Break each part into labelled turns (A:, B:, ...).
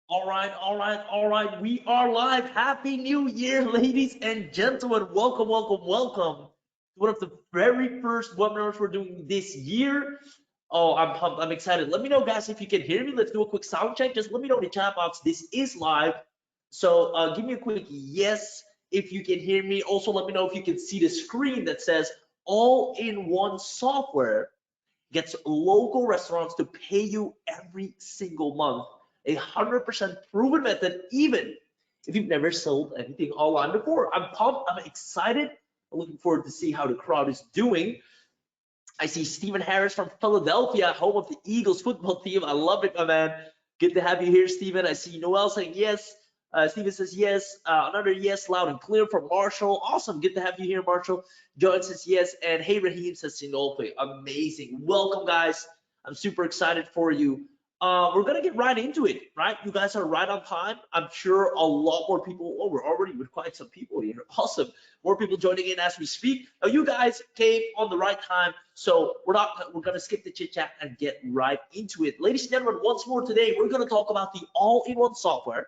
A: All right. We are live. Happy New Year, ladies and gentlemen. Welcome to one of the very first webinars we're doing this year. Oh, I'm pumped. I'm excited. Let me know, guys, if you can hear me. Let's do a quick sound check. Just let me know in the chat box. This is live. So give me a quick yes if you can hear me. Also, let me know if you can see the screen that says all-in-one software gets local restaurants to pay you every single month. 100% proven method, even if you've never sold anything online before. I'm pumped. I'm excited. I'm looking forward to see how the crowd is doing. I see Stephen Harris from Philadelphia, home of the Eagles football team. I love it, my man. Good to have you here, Stephen. I see Noel saying yes. Stephen says yes. Another yes, loud and clear from Marshall. Awesome. Good to have you here, Marshall. John says yes. And hey, Raheem says Sinolfe. Amazing. Welcome, guys. I'm super excited for you. We're going to get right into it, right? You guys are right on time. I'm sure a lot more people, we're already with quite some people here. Awesome. More people joining in as we speak. Now, you guys came on the right time, so we're going to skip the chit chat and get right into it. Ladies and gentlemen, once more today, we're going to talk about the all-in-one software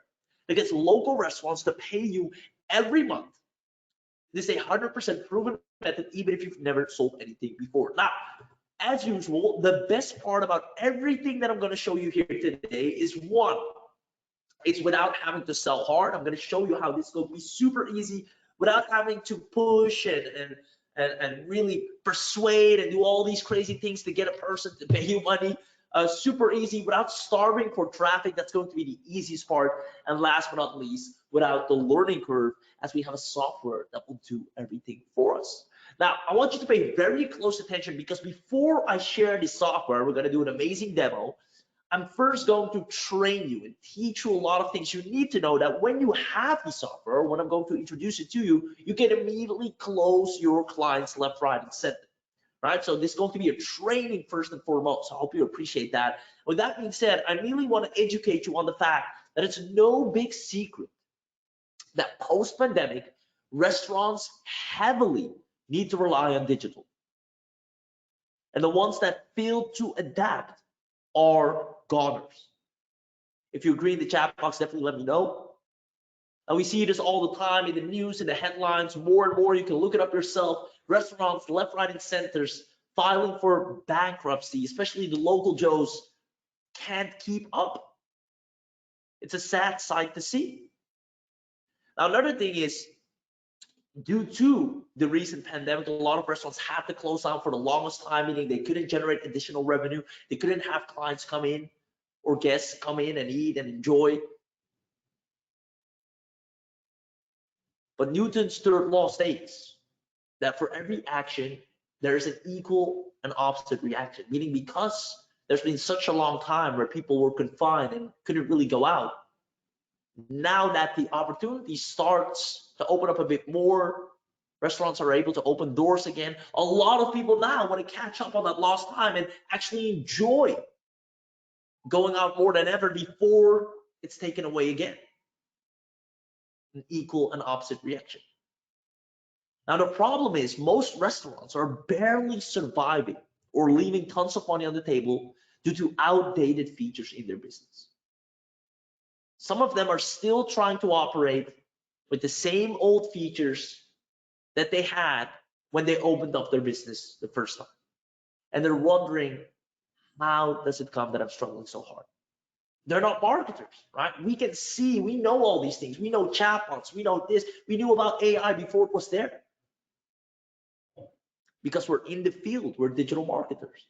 A: that gets local restaurants to pay you every month. This is a 100% proven method, even if you've never sold anything before. Now, as usual, the best part about everything that I'm going to show you here today is one, it's without having to sell hard. I'm going to show you how this is going to be super easy without having to push and really persuade and do all these crazy things to get a person to pay you money. Super easy without starving for traffic. That's going to be the easiest part. And last but not least, without the learning curve, as we have a software that will do everything for us. Now, I want you to pay very close attention, because before I share the software, we're going to do an amazing demo. I'm first going to train you and teach you a lot of things you need to know, that when you have the software, when I'm going to introduce it to you, you can immediately close your clients left, right, and center. Right? So this is going to be a training first and foremost. I hope you appreciate that. With that being said, I really want to educate you on the fact that it's no big secret that post-pandemic, restaurants heavily need to rely on digital. And the ones that fail to adapt are goners. If you agree in the chat box, definitely let me know. And we see this all the time in the news, in the headlines, more and more. You can look it up yourself. Restaurants, left, right, and centers filing for bankruptcy, especially the local Joes, can't keep up. It's a sad sight to see. Now, another thing is, due to the recent pandemic, a lot of restaurants had to close down for the longest time, meaning they couldn't generate additional revenue. They couldn't have clients come in or guests come in and eat and enjoy. But Newton's third law states that for every action, there is an equal and opposite reaction, meaning because there's been such a long time where people were confined and couldn't really go out, now that the opportunity starts to open up a bit more, restaurants are able to open doors again. A lot of people now want to catch up on that lost time and actually enjoy going out more than ever before it's taken away again. An equal and opposite reaction. Now, the problem is most restaurants are barely surviving or leaving tons of money on the table due to outdated features in their business. Some of them are still trying to operate with the same old features that they had when they opened up their business the first time. And they're wondering, how does it come that I'm struggling so hard? They're not marketers, right? We can see, we know all these things. We know chatbots, we know this, we knew about AI before it was there. Because we're in the field, we're digital marketers.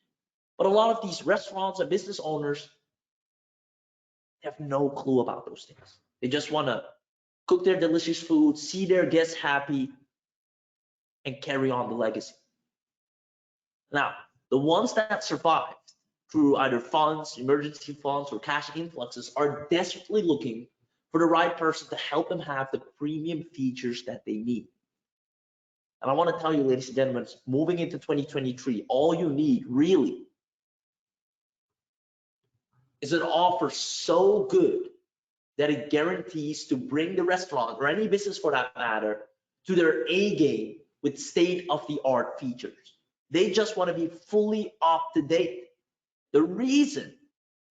A: But a lot of these restaurants and business owners have no clue about those things. They just want to cook their delicious food, see their guests happy, and carry on the legacy. Now, the ones that survived through either funds, emergency funds, or cash influxes are desperately looking for the right person to help them have the premium features that they need. And I want to tell you, ladies and gentlemen, moving into 2023, all you need really is an offer so good that it guarantees to bring the restaurant, or any business for that matter, to their A game with state-of-the-art features. They just want to be fully up to date. The reason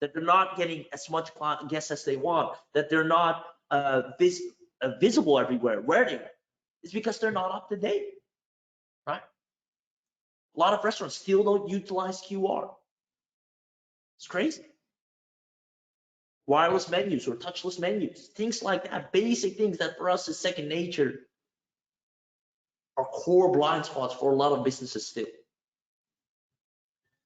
A: that they're not getting as much guests as they want, that they're not visible everywhere. Where they are? It's because they're not up to date, right? A lot of restaurants still don't utilize QR. It's crazy. Wireless menus or touchless menus, things like that, basic things that for us is second nature, are core blind spots for a lot of businesses still.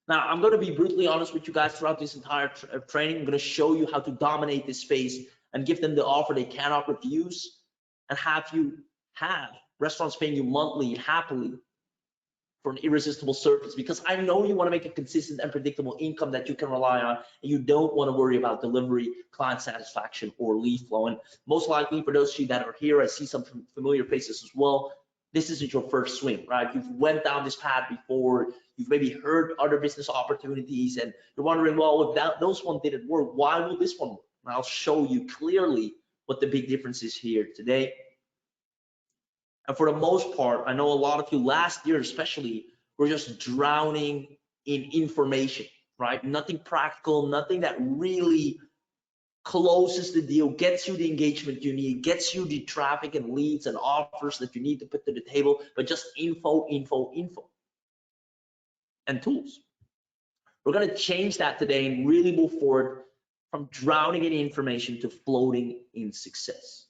A: Now, I'm going to be brutally honest with you guys throughout this entire training. I'm going to show you how to dominate this space and give them the offer they cannot refuse, and have restaurants paying you monthly happily for an irresistible service, because I know you want to make a consistent and predictable income that you can rely on, and you don't want to worry about delivery, client satisfaction, or lead flow. And most likely, for those of you that are here, I see some familiar faces as well. This isn't your first swing, right? You've went down this path before. You've maybe heard other business opportunities, and you're wondering, well, if those one didn't work, why will this one work? And I'll show you clearly what the big difference is here today. And for the most part, I know a lot of you last year especially were just drowning in information, right? Nothing practical, nothing that really closes the deal, gets you the engagement you need, gets you the traffic and leads and offers that you need to put to the table, but just info, and tools. We're going to change that today and really move forward from drowning in information to floating in success.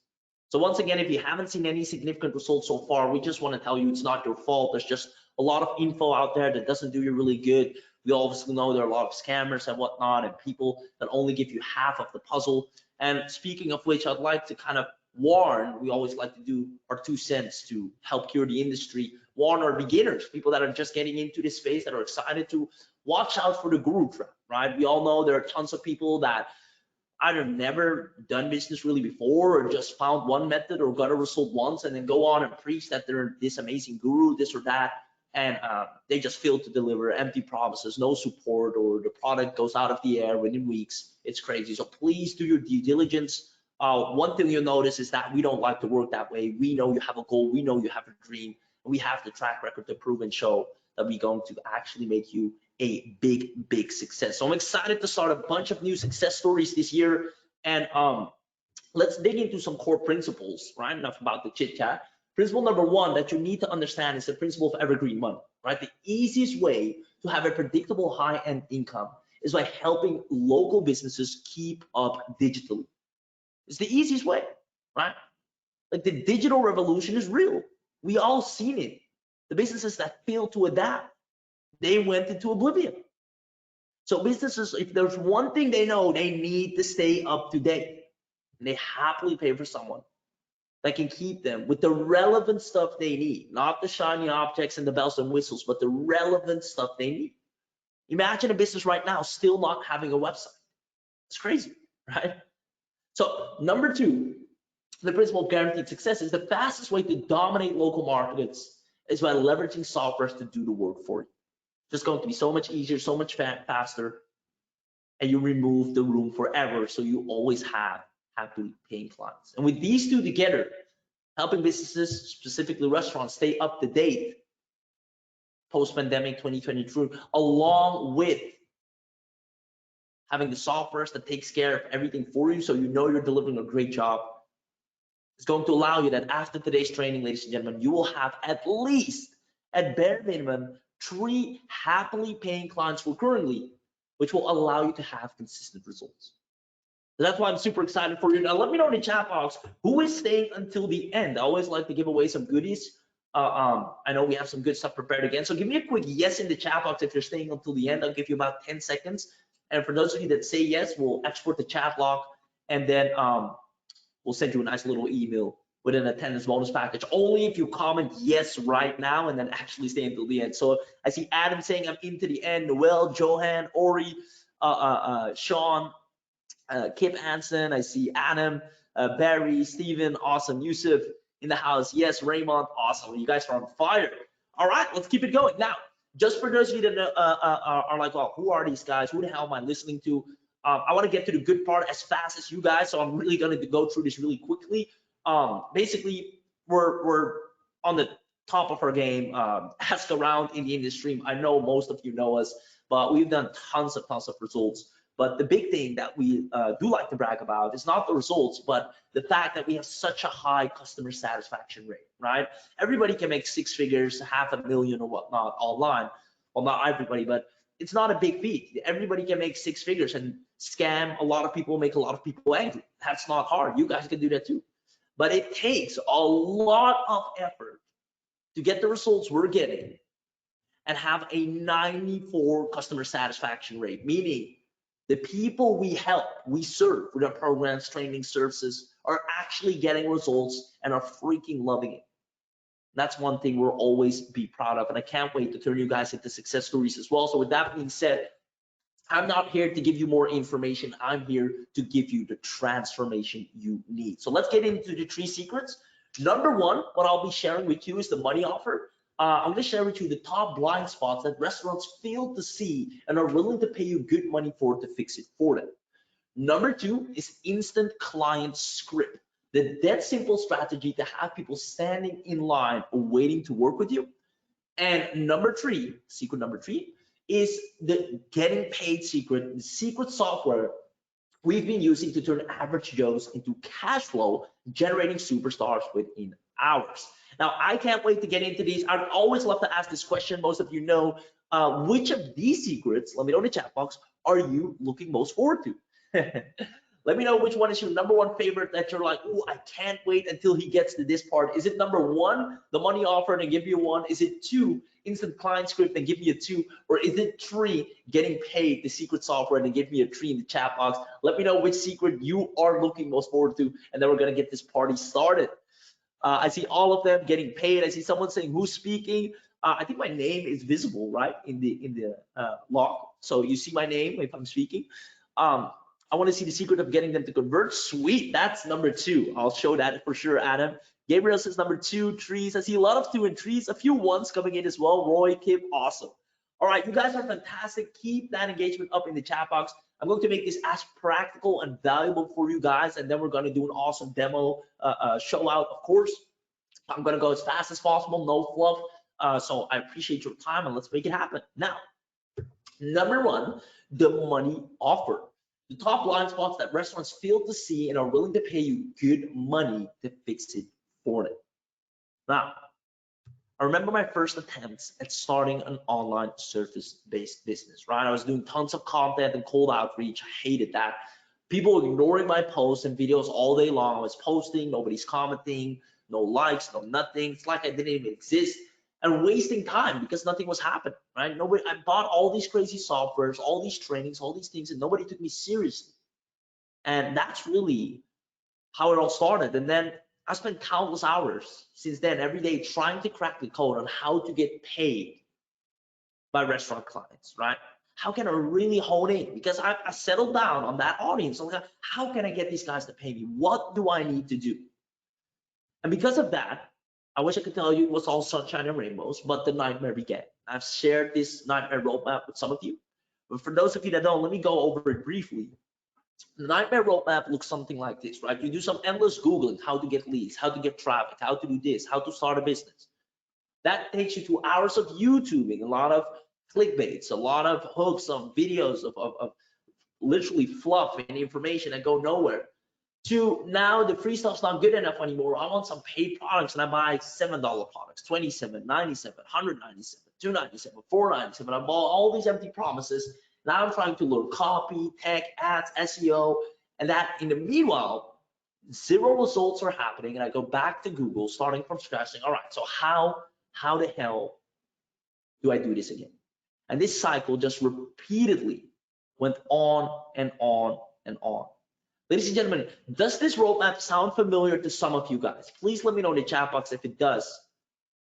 A: So once again, if you haven't seen any significant results so far, we just want to tell you it's not your fault. There's just a lot of info out there that doesn't do you really good. We obviously know there are a lot of scammers and whatnot, and people that only give you half of the puzzle. And speaking of which, I'd like to kind of warn, we always like to do our 2 cents to help cure the industry, warn our beginners, people that are just getting into this space, that are excited to watch out for the guru trap, right? We all know there are tons of people that either never done business really before, or just found one method or got a result once and then go on and preach that they're this amazing guru, this or that, and they just fail to deliver, empty promises, no support, or the product goes out of the air within weeks. It's crazy. So please do your due diligence. One thing you'll notice is that we don't like to work that way. We know you have a goal, we know you have a dream, and we have the track record to prove and show that we're going to actually make you a big success. So I'm excited to start a bunch of new success stories this year, and let's dig into some core principles, right? Enough about the chit chat. Principle number 1 that you need to understand is the principle of evergreen money, right? The easiest way to have a predictable high-end income is by helping local businesses keep up digitally. It's the easiest way, right? Like, the digital revolution is real. We all seen it. The businesses that failed to adapt, they went into oblivion. So businesses, if there's one thing they know, they need to stay up to date. And they happily pay for someone that can keep them with the relevant stuff they need, not the shiny objects and the bells and whistles, but the relevant stuff they need. Imagine a business right now still not having a website. It's crazy, right? So number 2, the principle of guaranteed success is the fastest way to dominate local markets is by leveraging software to do the work for you. Just going to be so much easier, so much faster, and you remove the room for error, so you always have happily paying clients. And with these two together, helping businesses, specifically restaurants, stay up to date post-pandemic 2023, along with having the software that takes care of everything for you, so you know you're delivering a great job, it's going to allow you that after today's training, ladies and gentlemen, you will have at least, at bare minimum, 3 happily paying clients recurrently, which will allow you to have consistent results. So that's why I'm super excited for you. Now, let me know in the chat box who is staying until the end. I always like to give away some goodies. I know we have some good stuff prepared again. So give me a quick yes in the chat box if you're staying until the end. I'll give you about 10 seconds. And for those of you that say yes, we'll export the chat log, and then we'll send you a nice little email with an attendance bonus package. Only if you comment yes right now and then actually stay until the end. So I see Adam saying I'm into the end. Noel, Johan, Ori, Sean, Kip Hansen. I see Adam, Barry, Steven, awesome. Yusuf in the house. Yes, Raymond, awesome. You guys are on fire. All right, let's keep it going. Now, just for those of you that are like, well, who are these guys? Who the hell am I listening to? I want to get to the good part as fast as you guys, so I'm really going to go through this really quickly. Basically, we're on the top of our game. Ask around in the industry. I know most of you know us, but we've done tons of results But the big thing that we do like to brag about is not the results, but the fact that we have such a high customer satisfaction rate, right? Everybody can make six figures, 500,000 or whatnot online. Well, not everybody, but it's not a big feat. Everybody can make six figures and scam a lot of people, make a lot of people angry. That's not hard. You guys can do that too. But it takes a lot of effort to get the results we're getting and have a 94 customer satisfaction rate, meaning the people we help, we serve with our programs, training, services are actually getting results and are freaking loving it. That's one thing we'll always be proud of, and I can't wait to turn you guys into success stories as well. So with that being said, I'm not here to give you more information. I'm here to give you the transformation you need. So let's get into the 3 secrets. Number 1, what I'll be sharing with you is the money offer. I'm going to share with you the top blind spots that restaurants fail to see and are willing to pay you good money for to fix it for them. Number 2 is instant client script, the dead simple strategy to have people standing in line waiting to work with you. And number 3, secret number 3, is the getting paid secret, the secret software we've been using to turn average Joes into cash flow generating superstars within hours. Now, I can't wait to get into these. I'd always love to ask this question. Most of you know, which of these secrets, let me know in the chat box, are you looking most forward to? Let me know which one is your number 1 favorite that you're like, oh, I can't wait until he gets to this part. Is it number 1, the money offer and give you 1? Is it 2, instant client script and give me a 2? Or is it 3, getting paid, the secret software and give me a 3 in the chat box? Let me know which secret you are looking most forward to, and then we're gonna get this party started. I see all of them getting paid. I see someone saying who's speaking. I think my name is visible, right, in the log. So you see my name if I'm speaking. I want to see the secret of getting them to convert. Sweet, that's number 2. I'll show that for sure, Adam. Gabriel says number 2, trees. I see a lot of 2 and 3s, a few 1s coming in as well. Roy, Kip, awesome. All right, you guys are fantastic. Keep that engagement up in the chat box. I'm going to make this as practical and valuable for you guys, and then we're going to do an awesome demo show out, of course. I'm going to go as fast as possible, no fluff. So I appreciate your time, and let's make it happen. Now, number 1, the money offer. The top blind spots that restaurants fail to see and are willing to pay you good money to fix it for them. Now, I remember my first attempts at starting an online service-based business, right? I was doing tons of content and cold outreach. I hated that. People were ignoring my posts and videos all day long. I was posting, nobody's commenting, no likes, no nothing. It's like I didn't even exist, and wasting time because nothing was happening, right? I bought all these crazy softwares, all these trainings, all these things, and nobody took me seriously. And that's really how it all started. And then I spent countless hours since then, every day, trying to crack the code on how to get paid by restaurant clients, right? How can I really hone in? Because I settled down on that audience. I'm like, how can I get these guys to pay me? What do I need to do? And because of that, I wish I could tell you it was all sunshine and rainbows, but the nightmare began. I've shared this nightmare roadmap with some of you, but for those of you that don't, let me go over it briefly. The nightmare roadmap looks something like this, right? You do some endless Googling, how to get leads, how to get traffic, how to do this, how to start a business. That takes you to hours of YouTubing, a lot of clickbaits, a lot of hooks of videos of literally fluff and information that go nowhere. To now the free stuff's not good enough anymore. I want some paid products, and I buy $7 products, $27, $97, $197, $297, $497. I bought all these empty promises. Now I'm trying to learn copy, tech, ads, SEO, and that in the meanwhile, 0 results are happening, and I go back to Google, starting from scratch, saying, all right, so how the hell do I do this again? And this cycle just repeatedly went on and on and on. Ladies and gentlemen, does this roadmap sound familiar to some of you guys? Please let me know in the chat box if it does.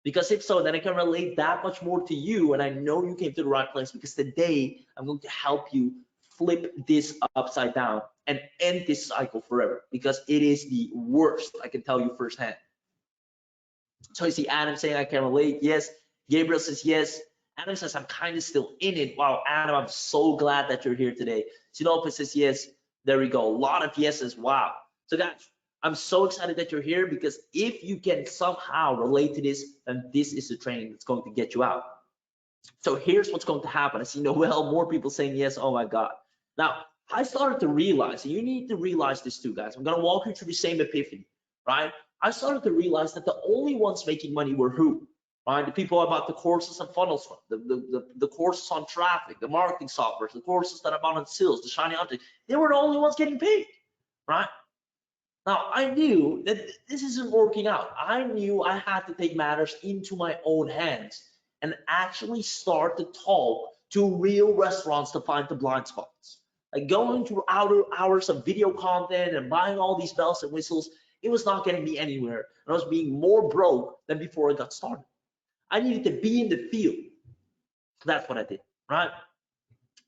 A: Because if so, then I can relate that much more to you, and I know you came to the right place, because today I'm going to help you flip this upside down and end this cycle forever, because it is the worst, I can tell you firsthand. So you see Adam saying I can relate. Yes. Gabriel says yes. Adam says I'm kind of still in it. Wow, Adam, I'm so glad that you're here today. Sinopa says yes. There we go. A lot of yeses. Wow. So guys, I'm so excited that you're here, because if you can somehow relate to this, then this is the training that's going to get you out. So here's what's going to happen. I see Noel, more people saying yes. Oh my God. Now, I started to realize, and you need to realize this too, guys. I'm gonna walk you through the same epiphany, right? I started to realize that the only ones making money were who? Right? The people about the courses and funnels from, the courses on traffic, the marketing software, the courses that are about on sales, the shiny object. They were the only ones getting paid, right? Now, I knew that this isn't working out. I knew I had to take matters into my own hands and actually start to talk to real restaurants to find the blind spots. Like going through hours of video content and buying all these bells and whistles, it was not getting me anywhere. And I was being more broke than before I got started. I needed to be in the field. That's what I did, right?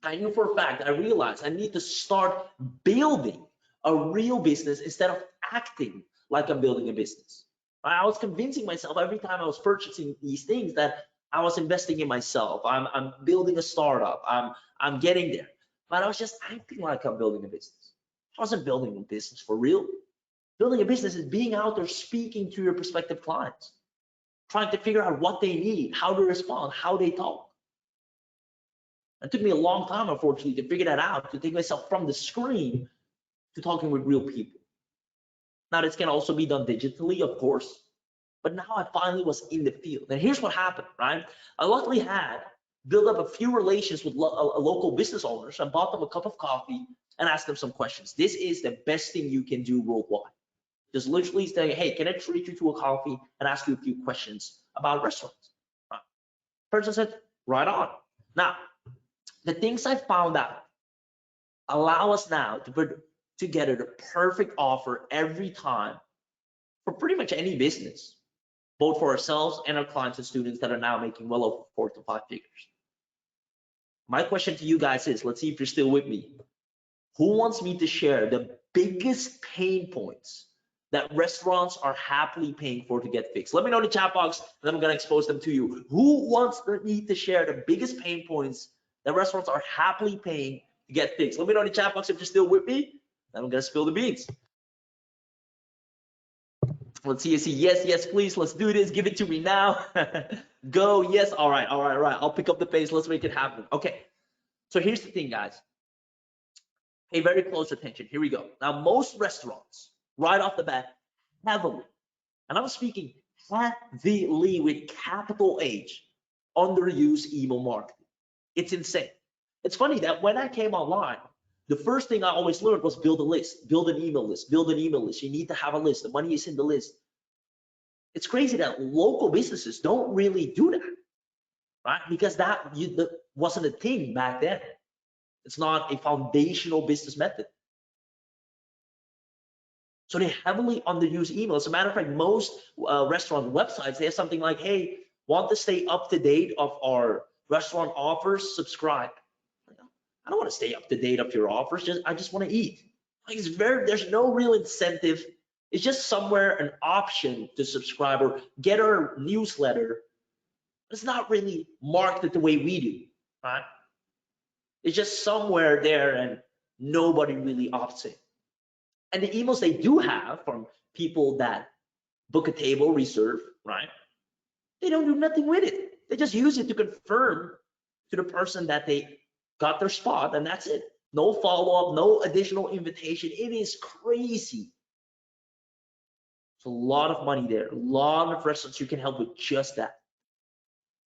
A: I knew for a fact, I realized I need to start building a real business instead of acting like I'm building a business. I was convincing myself every time I was purchasing these things that I was investing in myself. I'm building a startup. I'm getting there. But I was just acting like I'm building a business. I wasn't building a business for real. Building a business is being out there speaking to your prospective clients, trying to figure out what they need, how to respond, how they talk. It took me a long time, unfortunately, to figure that out, to take myself from the screen to talking with real people. Now, this can also be done digitally, of course, but now I finally was in the field. And here's what happened, right? I luckily had built up a few relations with local business owners and bought them a cup of coffee and asked them some questions. This is the best thing you can do worldwide. Just literally say, hey, can I treat you to a coffee and ask you a few questions about restaurants? Person said, right on. Now, the things I found out allow us now to put together the perfect offer every time for pretty much any business, both for ourselves and our clients and students that are now making well over 4 to 5 figures. My question to you guys is, let's see if you're still with me. Who wants me to share the biggest pain points that restaurants are happily paying for to get fixed? Let me know in the chat box, and then I'm gonna expose them to you. Who wants me to share the biggest pain points that restaurants are happily paying to get fixed? Let me know in the chat box if you're still with me, then I'm gonna spill the beans. Let's see, yes, please, let's do this, give it to me now. Go, yes, all right, I'll pick up the pace, let's make it happen. Okay, so here's the thing, guys. Pay very close attention, here we go. Now, most restaurants, right off the bat, heavily, and I'm speaking heavily with capital H, underuse email marketing. It's insane. It's funny that when I came online, the first thing I always learned was build a list, build an email list, build an email list. You need to have a list. The money is in the list. It's crazy that local businesses don't really do that, right? Because that wasn't a thing back then. It's not a foundational business method. So they heavily underuse email. As a matter of fact, most restaurant websites, they have something like, hey, want to stay up to date of our restaurant offers, subscribe. I don't want to stay up to date of your offers. I just want to eat. Like there's no real incentive. It's just somewhere an option to subscribe or get our newsletter. It's not really marketed the way we do, right? It's just somewhere there and nobody really opts in. And the emails they do have from people that book a table, reserve, right? They don't do nothing with it. They just use it to confirm to the person that they got their spot, and that's it. No follow-up, no additional invitation. It is crazy. It's a lot of money there, a lot of restaurants you can help with just that.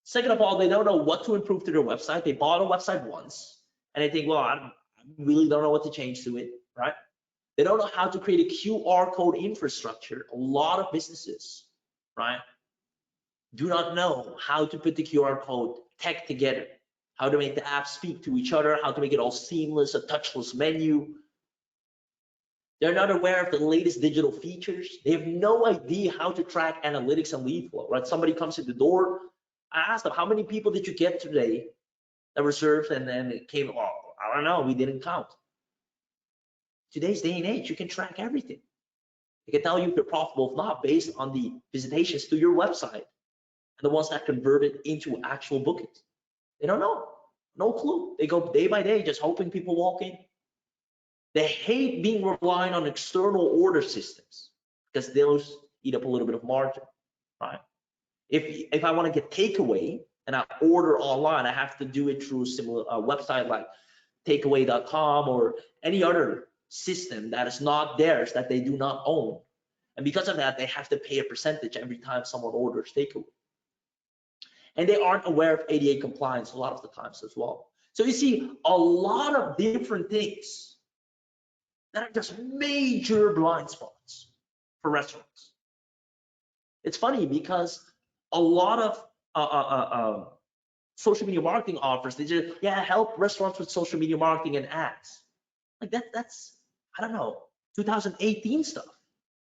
A: Second of all, they don't know what to improve to their website. They bought a website once and they think, well, I really don't know what to change to it, right? They don't know how to create a QR code infrastructure. A lot of businesses, right, do not know how to put the QR code tech together, how to make the apps speak to each other, how to make it all seamless, a touchless menu. They're not aware of the latest digital features. They have no idea how to track analytics and lead flow, right? Somebody comes in the door. I asked them, how many people did you get today that reserved? And then it came, oh, I don't know, we didn't count. Today's day and age, you can track everything. You can tell you if you're profitable or not based on the visitations to your website and the ones that converted into actual bookings. They don't know, no clue. They go day by day just hoping people walk in. They hate being reliant on external order systems because those eat up a little bit of margin, right? If I want to get takeaway and I order online, I have to do it through a similar website like takeaway.com or any other system that is not theirs, that they do not own. And because of that, they have to pay a percentage every time someone orders takeaway. And they aren't aware of ADA compliance a lot of the times as well. So you see a lot of different things that are just major blind spots for restaurants. It's funny because a lot of social media marketing offers, they just, yeah, help restaurants with social media marketing and ads. Like that's, I don't know, 2018 stuff.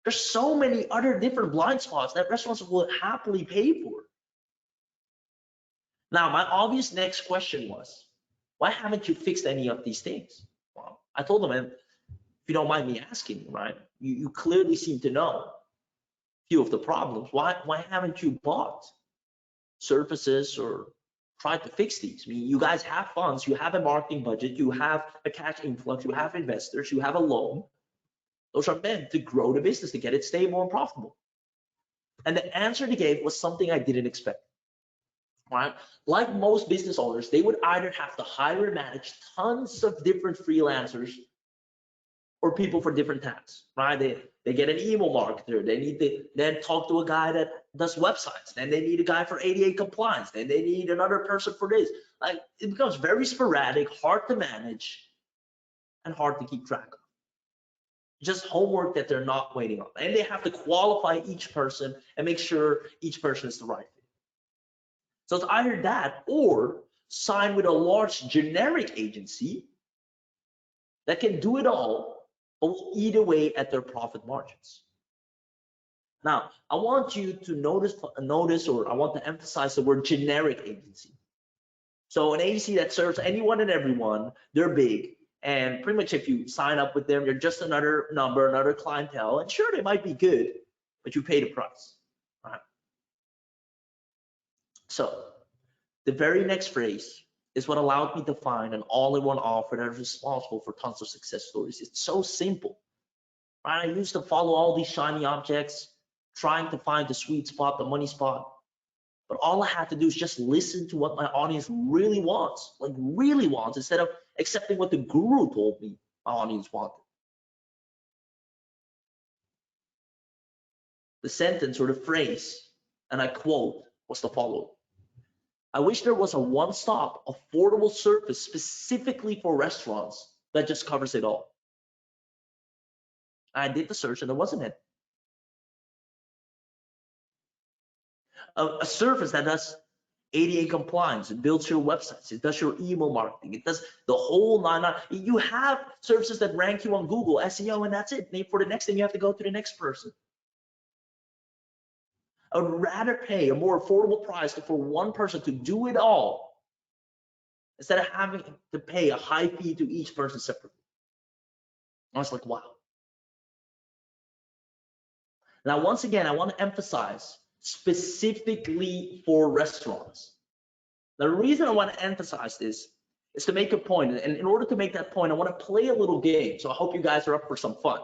A: There's so many other different blind spots that restaurants will happily pay for. Now, my obvious next question was, why haven't you fixed any of these things? Well, I told them, if you don't mind me asking, right? You clearly seem to know a few of the problems. Why haven't you bought services or tried to fix these? I mean, you guys have funds, you have a marketing budget, you have a cash influx, you have investors, you have a loan. Those are meant to grow the business, to get it stable and profitable. And the answer they gave was something I didn't expect. Right? Like most business owners, they would either have to hire and manage tons of different freelancers or people for different tasks, right? They get an email marketer, they need to then talk to a guy that does websites, then they need a guy for ADA compliance, then they need another person for this. Like, it becomes very sporadic, hard to manage, and hard to keep track of. Just homework that they're not waiting on. And they have to qualify each person and make sure each person is the right fit. So it's either that or sign with a large generic agency that can do it all, but will eat away at their profit margins. Now, I want you to notice, or I want to emphasize the word generic agency. So an agency that serves anyone and everyone, they're big. And pretty much if you sign up with them, you're just another number, another clientele. And sure, they might be good, but you pay the price. Right? So the very next phrase is what allowed me to find an all-in-one offer that is responsible for tons of success stories. It's so simple. Right? I used to follow all these shiny objects, trying to find the sweet spot, the money spot. But all I had to do is just listen to what my audience really wants, like really wants, instead of accepting what the guru told me my audience wanted. The sentence or the phrase, and I quote, was the following: I wish there was a one-stop, affordable service specifically for restaurants that just covers it all. I did the search and there wasn't it. A service that does ADA compliance, it builds your websites, it does your email marketing, it does the whole nine. You have services that rank you on Google, SEO, and that's it. For the next thing, you have to go to the next person. I would rather pay a more affordable price for one person to do it all instead of having to pay a high fee to each person separately. I was like, wow. Now, once again, I want to emphasize specifically for restaurants. The reason I want to emphasize this is to make a point, and in order to make that point, I want to play a little game. So I hope you guys are up for some fun.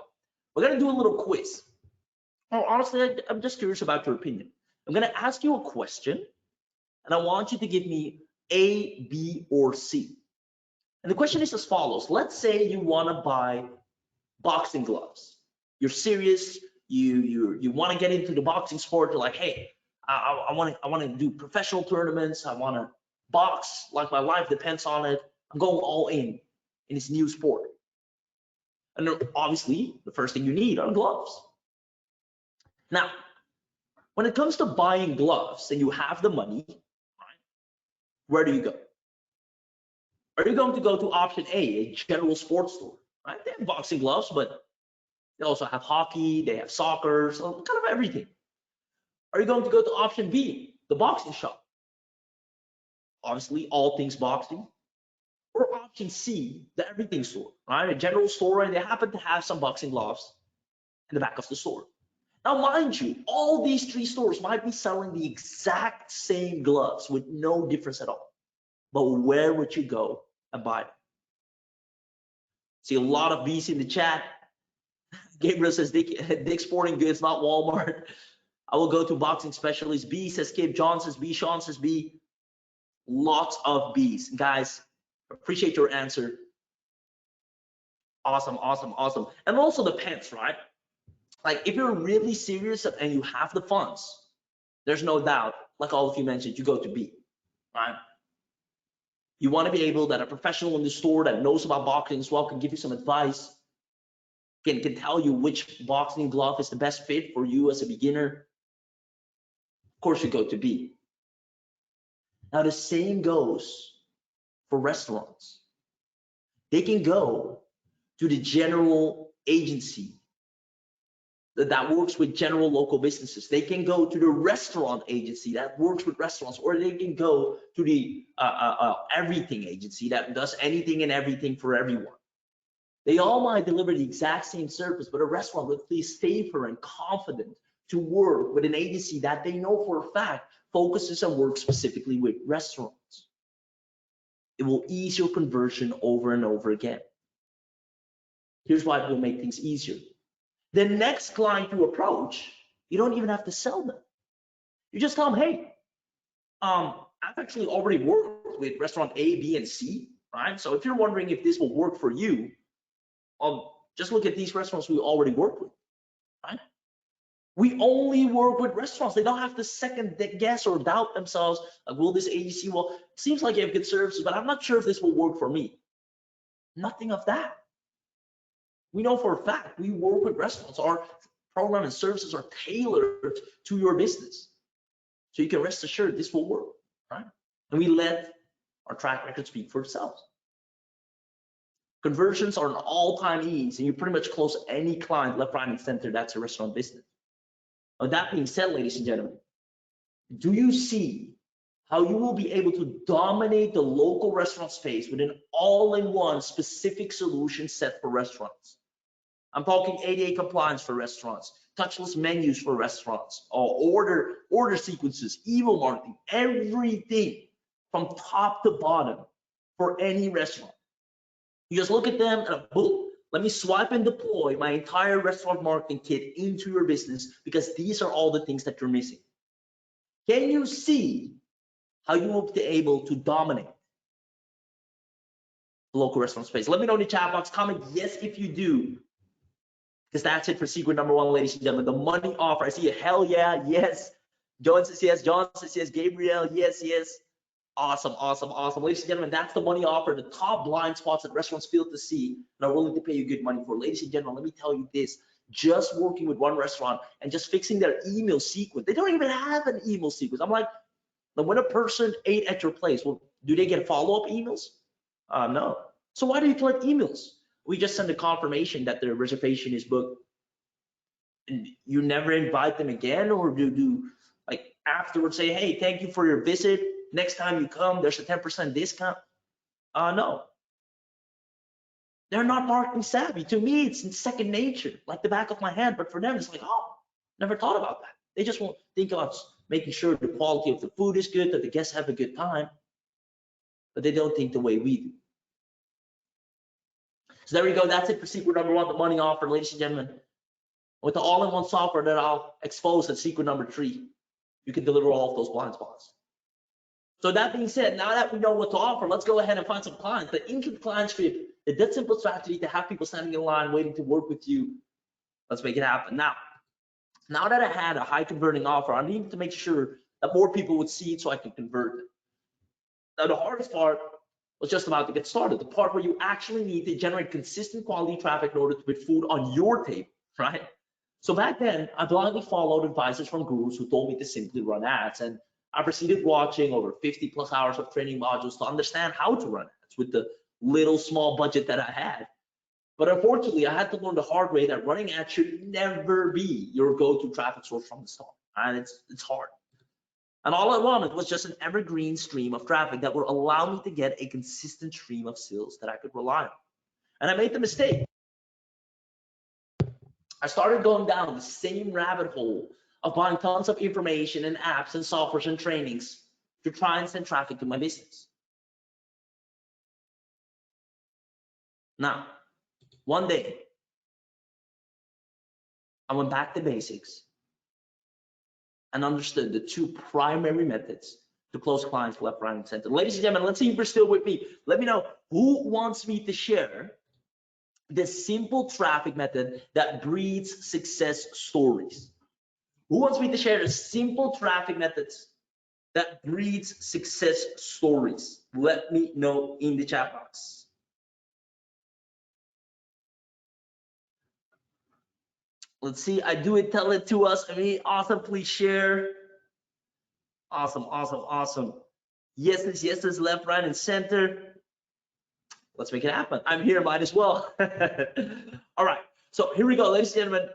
A: We're going to do a little quiz. Oh, honestly, I'm just curious about your opinion. I'm going to ask you a question, and I want you to give me A, B, or C. And the question is as follows. Let's say you want to buy boxing gloves. You're serious. You want to get into the boxing sport. You're like, hey, I want to do professional tournaments. I want to box like my life depends on it. I'm going all in this new sport. And obviously, the first thing you need are gloves. Now, when it comes to buying gloves and you have the money, where do you go? Are you going to go to option A general sports store? Right? They have boxing gloves, but they also have hockey, they have soccer, so kind of everything. Are you going to go to option B, the boxing shop? Obviously, all things boxing. Or option C, the everything store, right? A general store, and they happen to have some boxing gloves in the back of the store. Now, mind you, all these three stores might be selling the exact same gloves with no difference at all. But where would you go and buy them? See a lot of B's in the chat. Gabriel says Dick's Sporting Goods, not Walmart. I will go to boxing specialist. B says Kip. John says B. Sean says B. Lots of B's. Guys, appreciate your answer. Awesome, awesome, awesome. And also depends, right? Like if you're really serious and you have the funds, there's no doubt, like all of you mentioned, you go to B, right? You want to be able that a professional in the store that knows about boxing as well can give you some advice, can tell you which boxing glove is the best fit for you as a beginner. Of course, you go to B. Now the same goes for restaurants. They can go to the general agency that works with general local businesses. They can go to the restaurant agency that works with restaurants, or they can go to the everything agency that does anything and everything for everyone. They all might deliver the exact same service, but a restaurant will feel safer and confident to work with an agency that they know for a fact focuses and works specifically with restaurants. It will ease your conversion over and over again. Here's why it will make things easier. The next client you approach, you don't even have to sell them. You just tell them, hey, I've actually already worked with restaurant A, B, and C, right? So if you're wondering if this will work for you, just look at these restaurants we already work with, right? We only work with restaurants. They don't have to second guess or doubt themselves. Like, will this agency, well, it seems like you have good services, but I'm not sure if this will work for me. Nothing of that. We know for a fact we work with restaurants. Our program and services are tailored to your business. So you can rest assured this will work, right? And we let our track record speak for itself. Conversions are an all-time ease, and you pretty much close any client left, right, and center that's a restaurant business. Now, that being said, ladies and gentlemen, do you see how you will be able to dominate the local restaurant space with an all-in-one specific solution set for restaurants? I'm talking ADA compliance for restaurants, touchless menus for restaurants, order sequences, email marketing, everything from top to bottom for any restaurant. You just look at them and boom, let me swipe and deploy my entire restaurant marketing kit into your business, because these are all the things that you're missing. Can you see how you will be able to dominate the local restaurant space? Let me know in the chat box, comment yes if you do. Because that's it for secret number one, ladies and gentlemen. The money offer. I see a hell yeah, yes. John says yes. John says yes. Gabriel, yes, yes. Awesome, awesome, awesome. Ladies and gentlemen, that's the money offer. The top blind spots that restaurants fail to see and are willing to pay you good money for. Ladies and gentlemen, let me tell you this. Just working with one restaurant and just fixing their email sequence. They don't even have an email sequence. I'm like, when a person ate at your place, well, do they get follow-up emails? No. So why do you collect emails? We just send a confirmation that their reservation is booked. And you never invite them again, or do like afterwards say, hey, thank you for your visit. Next time you come, there's a 10% discount. No. They're not marketing savvy. To me, it's second nature, like the back of my hand. But for them, it's like, oh, never thought about that. They just won't think about making sure the quality of the food is good, that the guests have a good time. But they don't think the way we do. So there we go. That's it for secret number one, the money offer, ladies and gentlemen. With the all-in-one software that I'll expose at secret number 3, you can deliver all of those blind spots. So that being said, now that we know what to offer, let's go ahead and find some clients. The Include Client Script, the dead simple strategy to have people standing in line waiting to work with you. Let's make it happen. Now that I had a high converting offer, I needed to make sure that more people would see it so I could convert them. Now the hardest part was just about to get started, the part where you actually need to generate consistent quality traffic in order to put food on your table, right? So back then, I blindly followed advisors from gurus who told me to simply run ads, and I proceeded watching over 50 plus hours of training modules to understand how to run ads with the little small budget that I had. But unfortunately, I had to learn the hard way that running ads should never be your go-to traffic source from the start, and it's hard. And all I wanted was just an evergreen stream of traffic that would allow me to get a consistent stream of sales that I could rely on. And I made the mistake. I started going down the same rabbit hole of buying tons of information and apps and softwares and trainings to try and send traffic to my business. Now, one day, I went back to basics and understood the 2 primary methods to close clients left, right, and center. Ladies and gentlemen, let's see if you're still with me. Let me know who wants me to share the simple traffic method that breeds success stories. Who wants me to share the simple traffic methods that breeds success stories? Let me know in the chat box. Let's see, I do it, tell it to us. I mean, awesome, please share. Awesome, awesome, awesome. Yes, yes, left, right, and center. Let's make it happen. I'm here, might as well. All right, so here we go, ladies and gentlemen.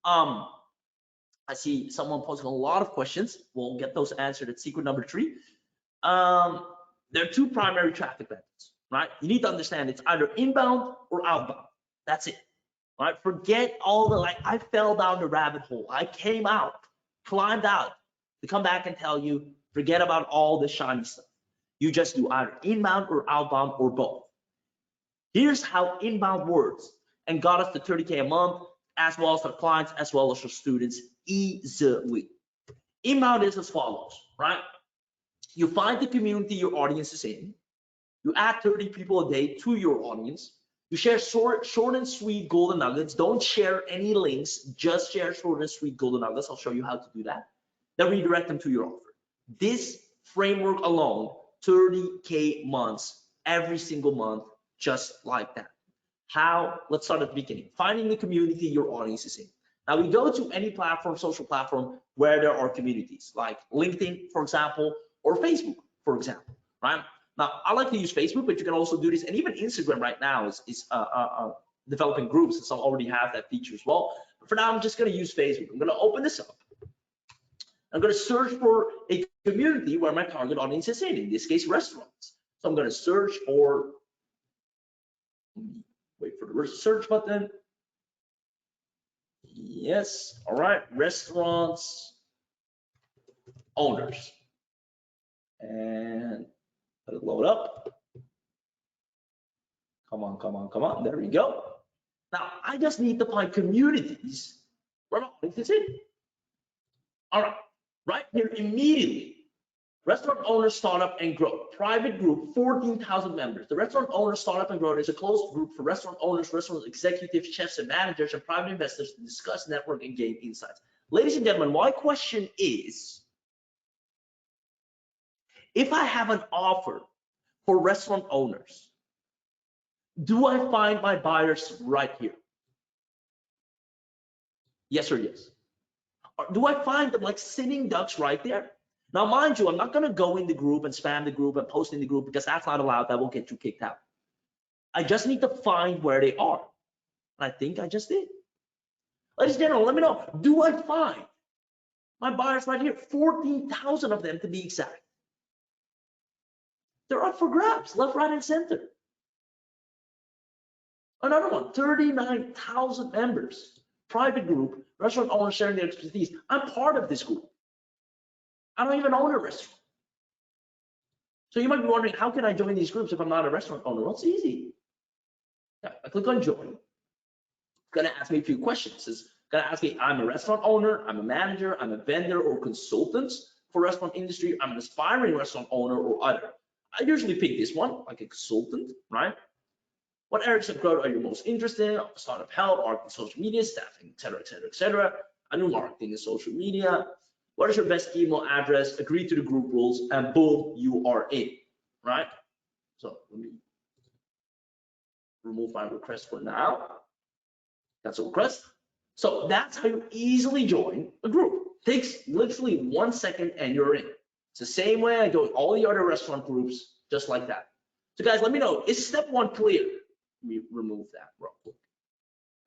A: I see someone posting a lot of questions. We'll get those answered at secret number 3. There are 2 primary traffic methods, right? You need to understand it's either inbound or outbound. That's it, right? Forget all the, like, I fell down the rabbit hole. I came out, climbed out to come back and tell you, forget about all the shiny stuff. You just do either inbound or outbound or both. Here's how inbound works and got us to 30K a month, as well as our clients, as well as our students, easily. Inbound is as follows, right? You find the community your audience is in. You add 30 people a day to your audience. You share short and sweet golden nuggets. Don't share any links, just share short and sweet golden nuggets. I'll show you how to do that. Then redirect them to your offer. This framework alone, 30K months, every single month, just like that. How? Let's start at the beginning. Finding the community your audience is in. Now we go to any platform, social platform, where there are communities, like LinkedIn, for example, or Facebook, for example, right? Now I like to use Facebook, but you can also do this, and even Instagram right now is developing groups, and some already have that feature as well. But for now, I'm just going to use Facebook. I'm going to open this up. I'm going to search for a community where my target audience is in this case, restaurants. So I'm going to search for, wait for the search button. Yes, all right, restaurants owners. And let it load up. Come on, come on, come on, there we go. Now, I just need to find communities where my audience is in. All right, right here immediately. Restaurant Owner Startup and Grow, private group, 14,000 members. The Restaurant Owner Startup and Grow is a closed group for restaurant owners, restaurant executives, chefs, and managers, and private investors to discuss, network, and gain insights. Ladies and gentlemen, my question is, if I have an offer for restaurant owners, do I find my buyers right here? Yes or yes? Or do I find them like sitting ducks right there? Now, mind you, I'm not going to go in the group and spam the group and post in the group because that's not allowed. That will get you kicked out. I just need to find where they are. And I think I just did. Ladies and gentlemen, let me know. Do I find my buyers right here? 14,000 of them to be exact. They're up for grabs, left, right, and center. Another one, 39,000 members. Private group, restaurant owners sharing their expertise. I'm part of this group. I don't even own a restaurant. So you might be wondering, how can I join these groups if I'm not a restaurant owner? Well, it's easy. Yeah, I click on join. It's gonna ask me a few questions. It's gonna ask me, I'm a restaurant owner, I'm a manager, I'm a vendor or consultant for restaurant industry, I'm an aspiring restaurant owner or other. I usually pick this one, like a consultant, right? What areas of growth are you most interested in? Startup help, marketing, social media, staffing, etc., etc., etc. I do marketing and social media. What is your best email address? Agree to the group rules, and boom, you are in, right? So let me remove my request for now. That's a request. So that's how you easily join a group. Takes literally 1 second and you're in. It's the same way I join all the other restaurant groups, just like that. So guys, let me know, is step 1 clear? Let me remove that real quick.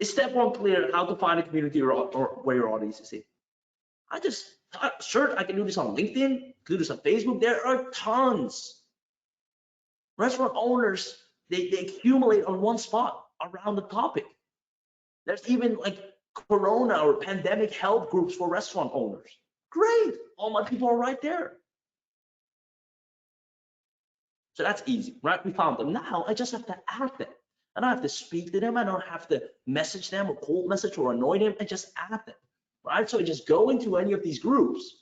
A: Is step 1 clear how to find a community or where your audience is in? Sure, I can do this on LinkedIn, do this on Facebook. There are tons. Restaurant owners, they accumulate on one spot around the topic. There's even like Corona or pandemic help groups for restaurant owners. Great, all my people are right there. So that's easy, right? We found them. Now I just have to add them. I don't have to speak to them. I don't have to message them or cold message or annoy them. I just add them, right? So I just go into any of these groups.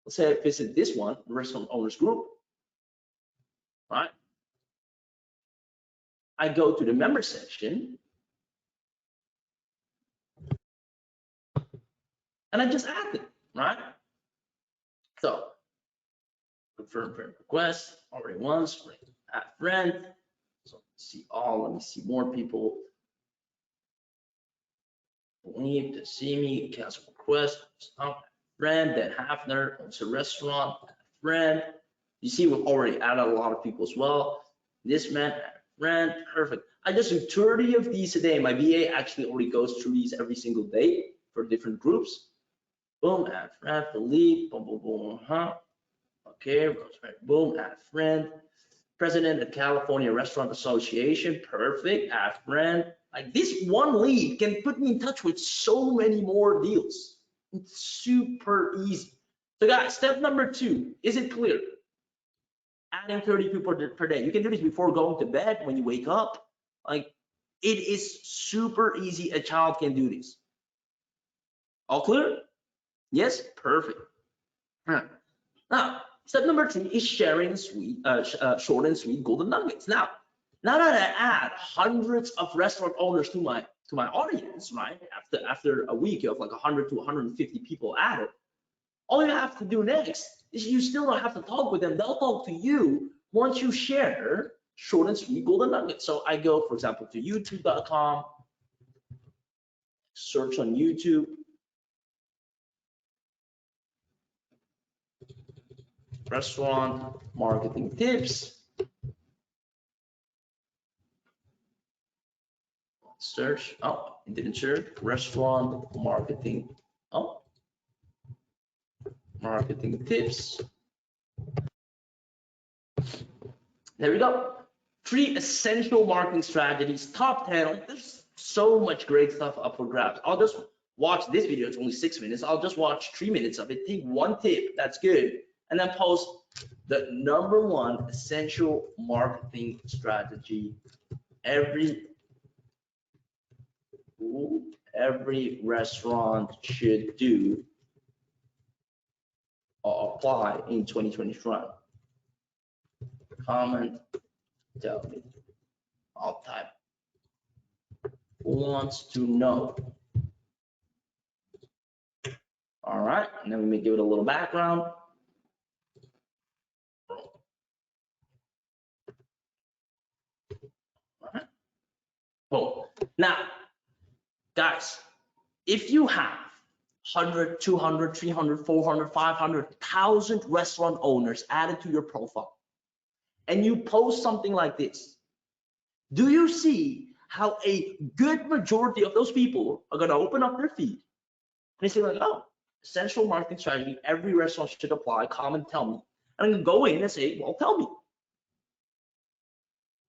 A: Let's say I visit this one, the restaurant owners group, right? I go to the member section and I just add them, right? So confirm friend request, already once, add friend. So see all, let me see more people. Need to see me, cancel request, stop, friend, then Hafner, owns a restaurant, friend. You see, we've already added a lot of people as well. This man, friend, perfect. I just do 30 of these a day. My VA actually already goes through these every single day for different groups. Boom, add friend, Philippe, boom, boom, boom, Okay, boom, add friend. President of California Restaurant Association, perfect, add friend. Like this one lead can put me in touch with so many more deals. It's super easy. So guys, step number 2, is it clear? Adding 30 people per day. You can do this before going to bed, when you wake up. Like it is super easy. A child can do this. All clear? Yes, perfect. Now, step number 2 is sharing short and sweet golden nuggets. Now that I add hundreds of restaurant owners to my audience, right? After a week, you have like 100 to 150 people added. All you have to do next is you still don't have to talk with them. They'll talk to you once you share short and sweet golden nuggets. So I go, for example, to youtube.com, search on YouTube. Restaurant marketing tips. Search. Oh, it didn't search. Restaurant marketing. Oh, marketing tips. There we go. 3 essential marketing strategies, top 10. There's so much great stuff up for grabs. I'll just watch this video. It's only 6 minutes. I'll just watch 3 minutes of it. Take one tip. That's good. And then post the #1 essential marketing strategy every restaurant should do or apply in 2021. Comment, tell me. I'll type. Who wants to know? All right, and then we may give it a little background. All right. Boom. Now, guys, if you have 100, 200, 300, 400, 500, 1,000 restaurant owners added to your profile, and you post something like this, do you see how a good majority of those people are going to open up their feed and they say like, oh, essential marketing strategy, every restaurant should apply, comment, tell me. And I'm going to go in and say, well, tell me.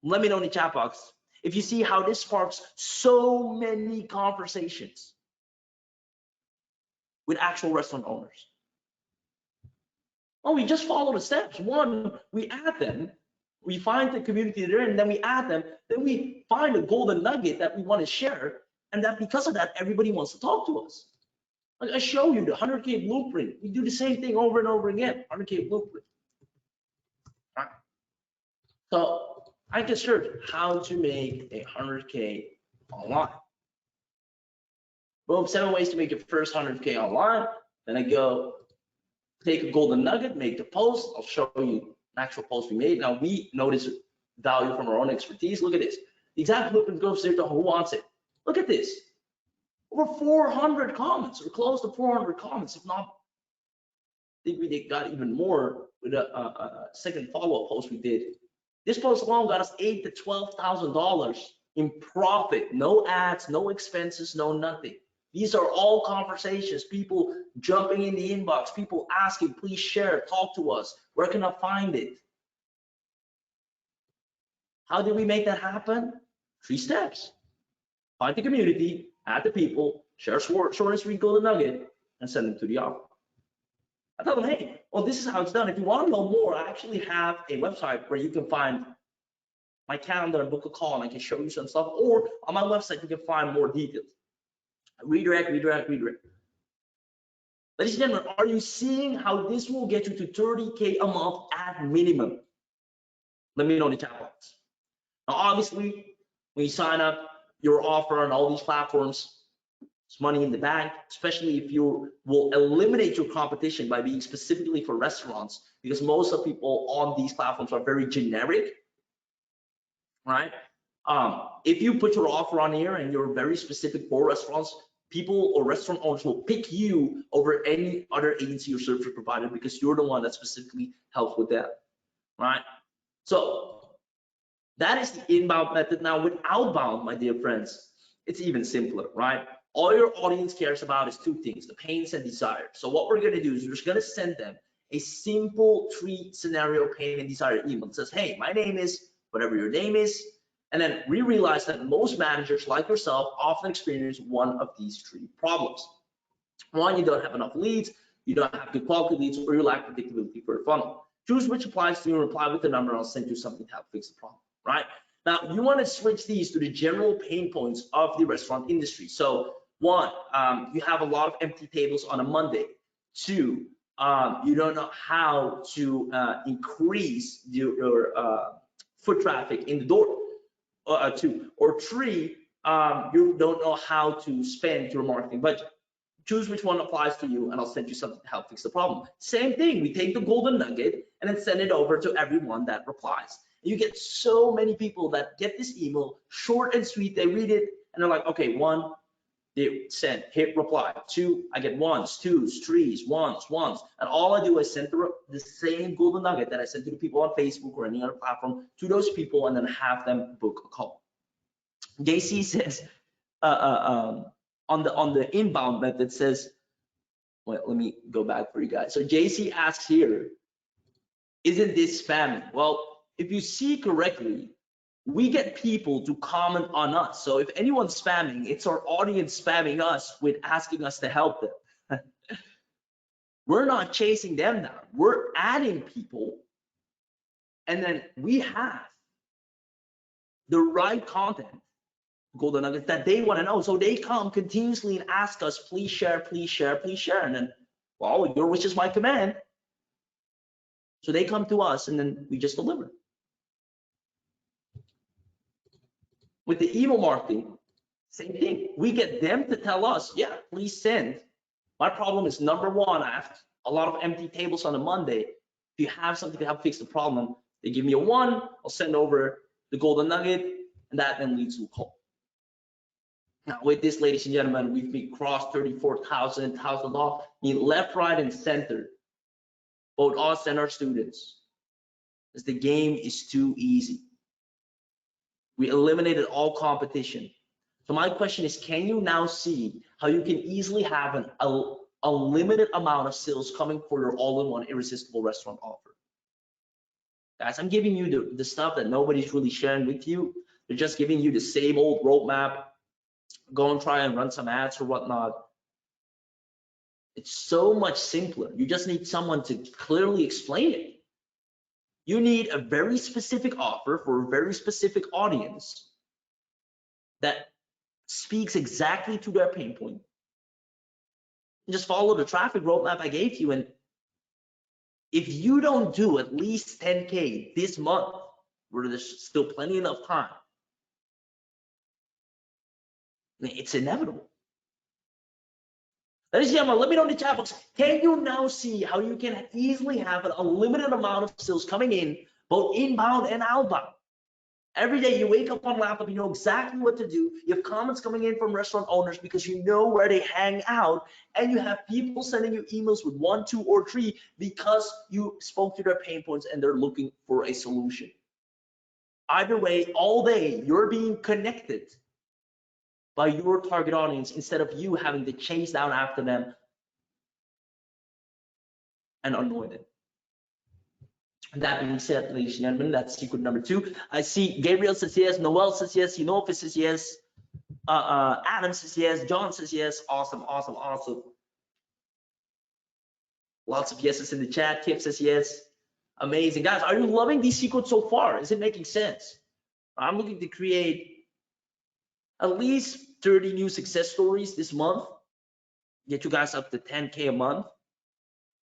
A: Let me know in the chat box if you see how this sparks so many conversations with actual restaurant owners. Oh, we just follow the steps. 1, we add them. We find the community they're in, and then we add them. Then we find a golden nugget that we want to share. And that because of that, everybody wants to talk to us. Like I show you the 100K blueprint. We do the same thing over and over again. 100K blueprint. All right. So I can search how to make a 100K online. Boom, 7 ways to make your first 100K online. Then I go take a golden nugget, make the post. I'll show you an actual post we made. Now we notice value from our own expertise. Look at this. The exact blueprint goes there to who wants it. Look at this. Over 400 comments, or close to 400 comments, if not, I think we got even more with a second follow-up post we did. This post alone got us $8,000 to $12,000 in profit. No ads, no expenses, no nothing. These are all conversations, people jumping in the inbox, people asking, please share, talk to us. Where can I find it? How did we make that happen? 3 steps. Find the community, add the people, share short and sweet golden nugget, and send them to the offer. I tell them, hey, well, this is how it's done. If you want to know more, I actually have a website where you can find my calendar and book a call, and I can show you some stuff. Or on my website, you can find more details. Redirect, redirect, redirect. Ladies and gentlemen, are you seeing how this will get you to 30K a month at minimum? Let me know in the chat box. Now, obviously, When you sign up your offer on all these platforms, it's money in the bank, especially if you will eliminate your competition by being specifically for restaurants, because most of people on these platforms are very generic, right? If you put your offer on here and you're very specific for restaurants, people or restaurant owners will pick you over any other agency or service provider because you're the one that specifically helps with that, right? So that is the inbound method. Now with outbound, my dear friends, it's even simpler, right? All your audience cares about is two things: the pains and desires. So what we're going to do is we're just going to send them a simple 3-scenario pain and desire email that says, hey, my name is whatever your name is. And then we realize that most managers like yourself often experience one of these 3 problems. One, you don't have enough leads, you don't have good quality leads, or you lack predictability for a funnel. Choose which applies to you, reply with the number, and I'll send you something to help fix the problem, right? Now, you want to switch these to the general pain points of the restaurant industry. So 1, you have a lot of empty tables on a Monday. 2, you don't know how to increase your foot traffic in the door. 2 or 3, you don't know how to spend your marketing budget. Choose which one applies to you, and I'll send you something to help fix the problem. Same thing, we take the golden nugget and then send it over to everyone that replies. You get so many people that get this email, short and sweet. They read it and they're like, okay, 1, they send, hit reply. 2, I get 1s, 2s, 3s, 1s, and all I do is send the same golden nugget that I send to the people on Facebook or any other platform to those people, and then have them book a call. JC says on the inbound method says, well, let me go back for you guys. So JC asks here, isn't this spamming? Well, if you see correctly, we get people to comment on us. So if anyone's spamming, it's our audience spamming us with asking us to help them. We're not chasing them down. We're adding people, and then we have the right content, golden nuggets, that they want to know. So they come continuously and ask us, please share, please share, please share. And then, well, your wish is my command. So they come to us, and then we just deliver. With the email marketing, same thing. We get them to tell us, yeah, please send. My problem is, number 1, I have a lot of empty tables on a Monday. If you have something to help fix the problem, they give me a 1, I'll send over the golden nugget, and that then leads to a call. Now with this, ladies and gentlemen, we've crossed 34,000 off, left, right, and center, both us and our students, because the game is too easy. We eliminated all competition. So my question is, can you now see how you can easily have a limited amount of sales coming for your all-in-one irresistible restaurant offer? Guys, I'm giving you the stuff that nobody's really sharing with you. They're just giving you the same old roadmap. Go and try and run some ads or whatnot. It's so much simpler. You just need someone to clearly explain it. You need a very specific offer for a very specific audience that speaks exactly to their pain point. Just follow the traffic roadmap I gave you, and if you don't do at least 10K this month, where there's still plenty enough time, it's inevitable. Ladies and gentlemen, let me know in the chat box, can you now see how you can easily have an unlimited amount of sales coming in, both inbound and outbound? Every day you wake up on laptop, you know exactly what to do. You have comments coming in from restaurant owners because you know where they hang out, and you have people sending you emails with 1, 2, or 3 because you spoke to their pain points and they're looking for a solution. Either way, all day you're being connected by your target audience instead of you having to chase down after them and annoy them. That being said, ladies and gentlemen, that's secret number 2. I see Gabriel says yes, Noel says yes, Unofis says yes, Adam says yes, John says yes. Awesome, awesome, awesome. Lots of yeses in the chat. Kip says yes. Amazing. Guys, are you loving these secrets so far? Is it making sense? I'm looking to create at least 30 new success stories this month. Get you guys up to 10K a month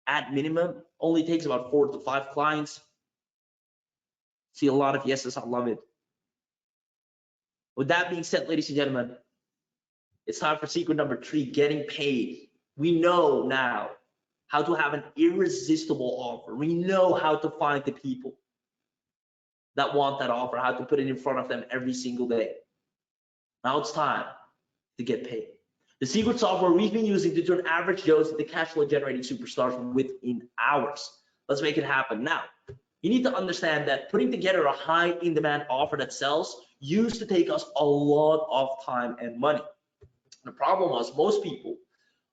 A: at minimum. Only takes about 4 to 5 clients. See a lot of yeses. I love it. With that being said, ladies and gentlemen, it's time for secret number 3, getting paid. We know now how to have an irresistible offer. We know how to find the people that want that offer, how to put it in front of them every single day. Now it's time to get paid. The secret software we've been using to turn average Joes into cash flow generating superstars within hours. Let's make it happen. Now, you need to understand that putting together a high in demand offer that sells used to take us a lot of time and money. The problem was most people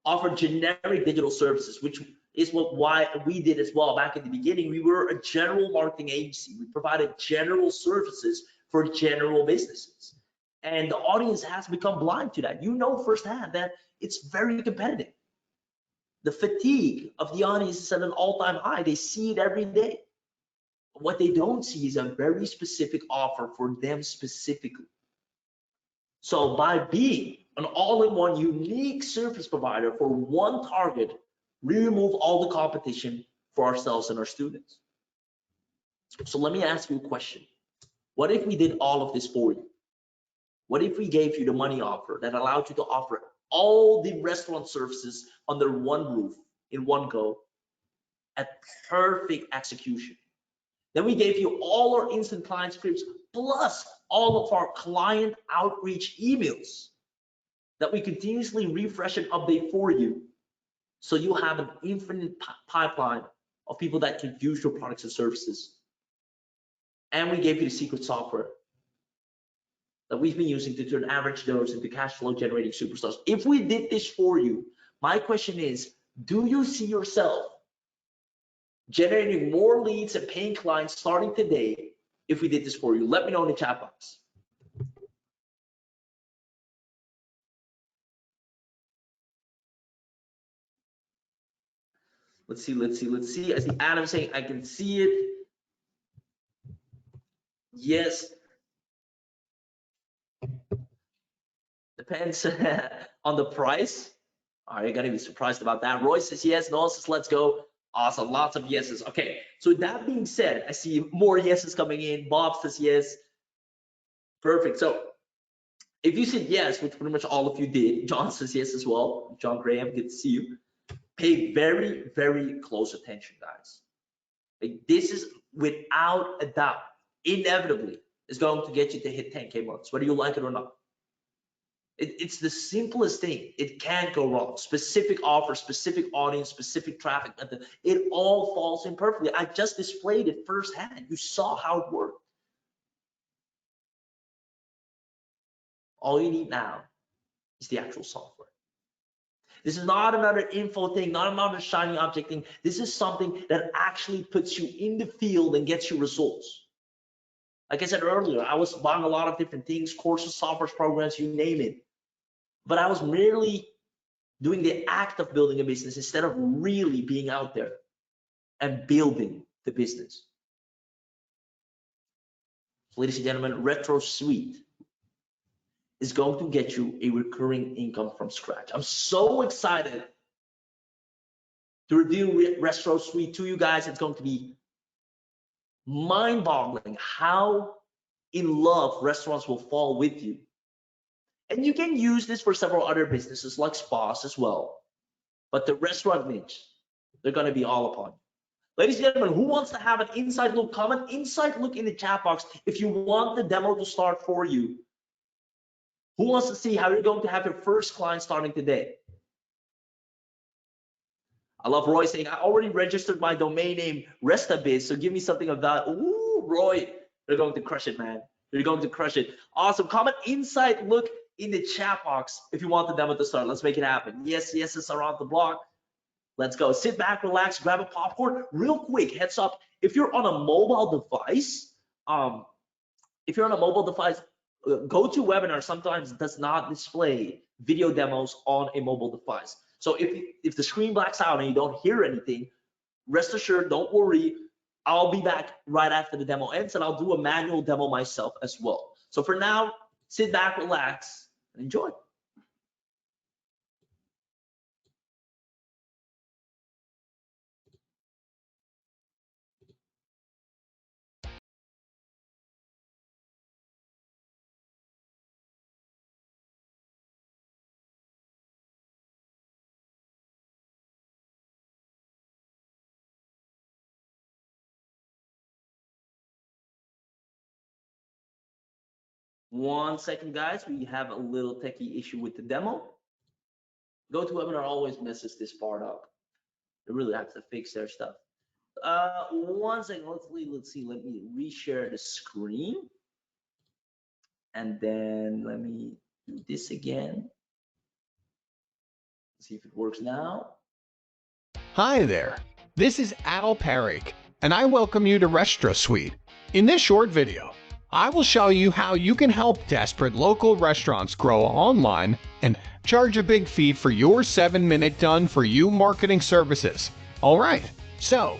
A: offer generic digital services, which is why we did as well back in the beginning. We were a general marketing agency. We provided general services for general businesses. And the audience has become blind to that. You know firsthand that it's very competitive. The fatigue of the audience is at an all-time high. They see it every day. What they don't see is a very specific offer for them specifically. So by being an all-in-one unique service provider for one target, we remove all the competition for ourselves and our students. So let me ask you a question. What if we did all of this for you? What if we gave you the money offer that allowed you to offer all the restaurant services under one roof in one go at perfect execution? Then we gave you all our instant client scripts plus all of our client outreach emails that we continuously refresh and update for you, so you have an infinite pipeline of people that can use your products and services. And we gave you the secret software that we've been using to turn average Joes into cash flow generating superstars. If we did this for you, my question is, do you see yourself generating more leads and paying clients starting today if we did this for you? Let me know in the chat box. Let's see. I see Adam saying I can see it. Yes. Depends on the price. Are you gonna be surprised about that? Roy says yes. Noah says let's go. Awesome, lots of yeses. Okay, so that being said, I see more yeses coming in. Bob says yes. Perfect. So if you said yes, which pretty much all of you did, John says yes as well. John Graham, good to see you. Pay very, very close attention, guys. Like, this is without a doubt, inevitably, is going to get you to hit 10K months, whether you like it or not. It's the simplest thing. It can't go wrong. Specific offer, specific audience, specific traffic method. It all falls in perfectly. I just displayed it firsthand. You saw how it worked. All you need now is the actual software. This is not another info thing, not another shiny object thing. This is something that actually puts you in the field and gets you results. Like I said earlier, I was buying a lot of different things, courses, software, programs, you name it. But I was merely doing the act of building a business instead of really being out there and building the business. Ladies and gentlemen, RestroSuite is going to get you a recurring income from scratch. I'm so excited to review RestroSuite to you guys. It's going to be mind-boggling how in love restaurants will fall with you. And you can use this for several other businesses like spas as well. But the restaurant niche, they're going to be all upon you. Ladies and gentlemen, who wants to have an inside look? Comment inside look in the chat box if you want the demo to start for you. Who wants to see how you're going to have your first client starting today? I love Roy saying, I already registered my domain name RestaBiz, so give me something of that. Ooh, Roy, you're going to crush it, man. You're going to crush it. Awesome. Comment inside look in the chat box if you want the demo to start. Let's make it happen. Yes, yeses are on the block. Let's go. Sit back, relax, grab a popcorn. Real quick, heads up. If you're on a mobile device, GoToWebinar sometimes does not display video demos on a mobile device. So if the screen blacks out and you don't hear anything, rest assured, don't worry. I'll be back right after the demo ends and I'll do a manual demo myself as well. So for now, sit back, relax, and enjoy. 1 second, guys. We have a little techie issue with the demo. GoToWebinar always messes this part up. They really have to fix their stuff. 1 second. Let's see. Let me reshare the screen, and then let me do this again. See if it works now.
B: Hi there, this is Adel Parik, and I welcome you to RestroSuite. In this short video, I will show you how you can help desperate local restaurants grow online and charge a big fee for your 7-minute done-for-you marketing services. Alright, so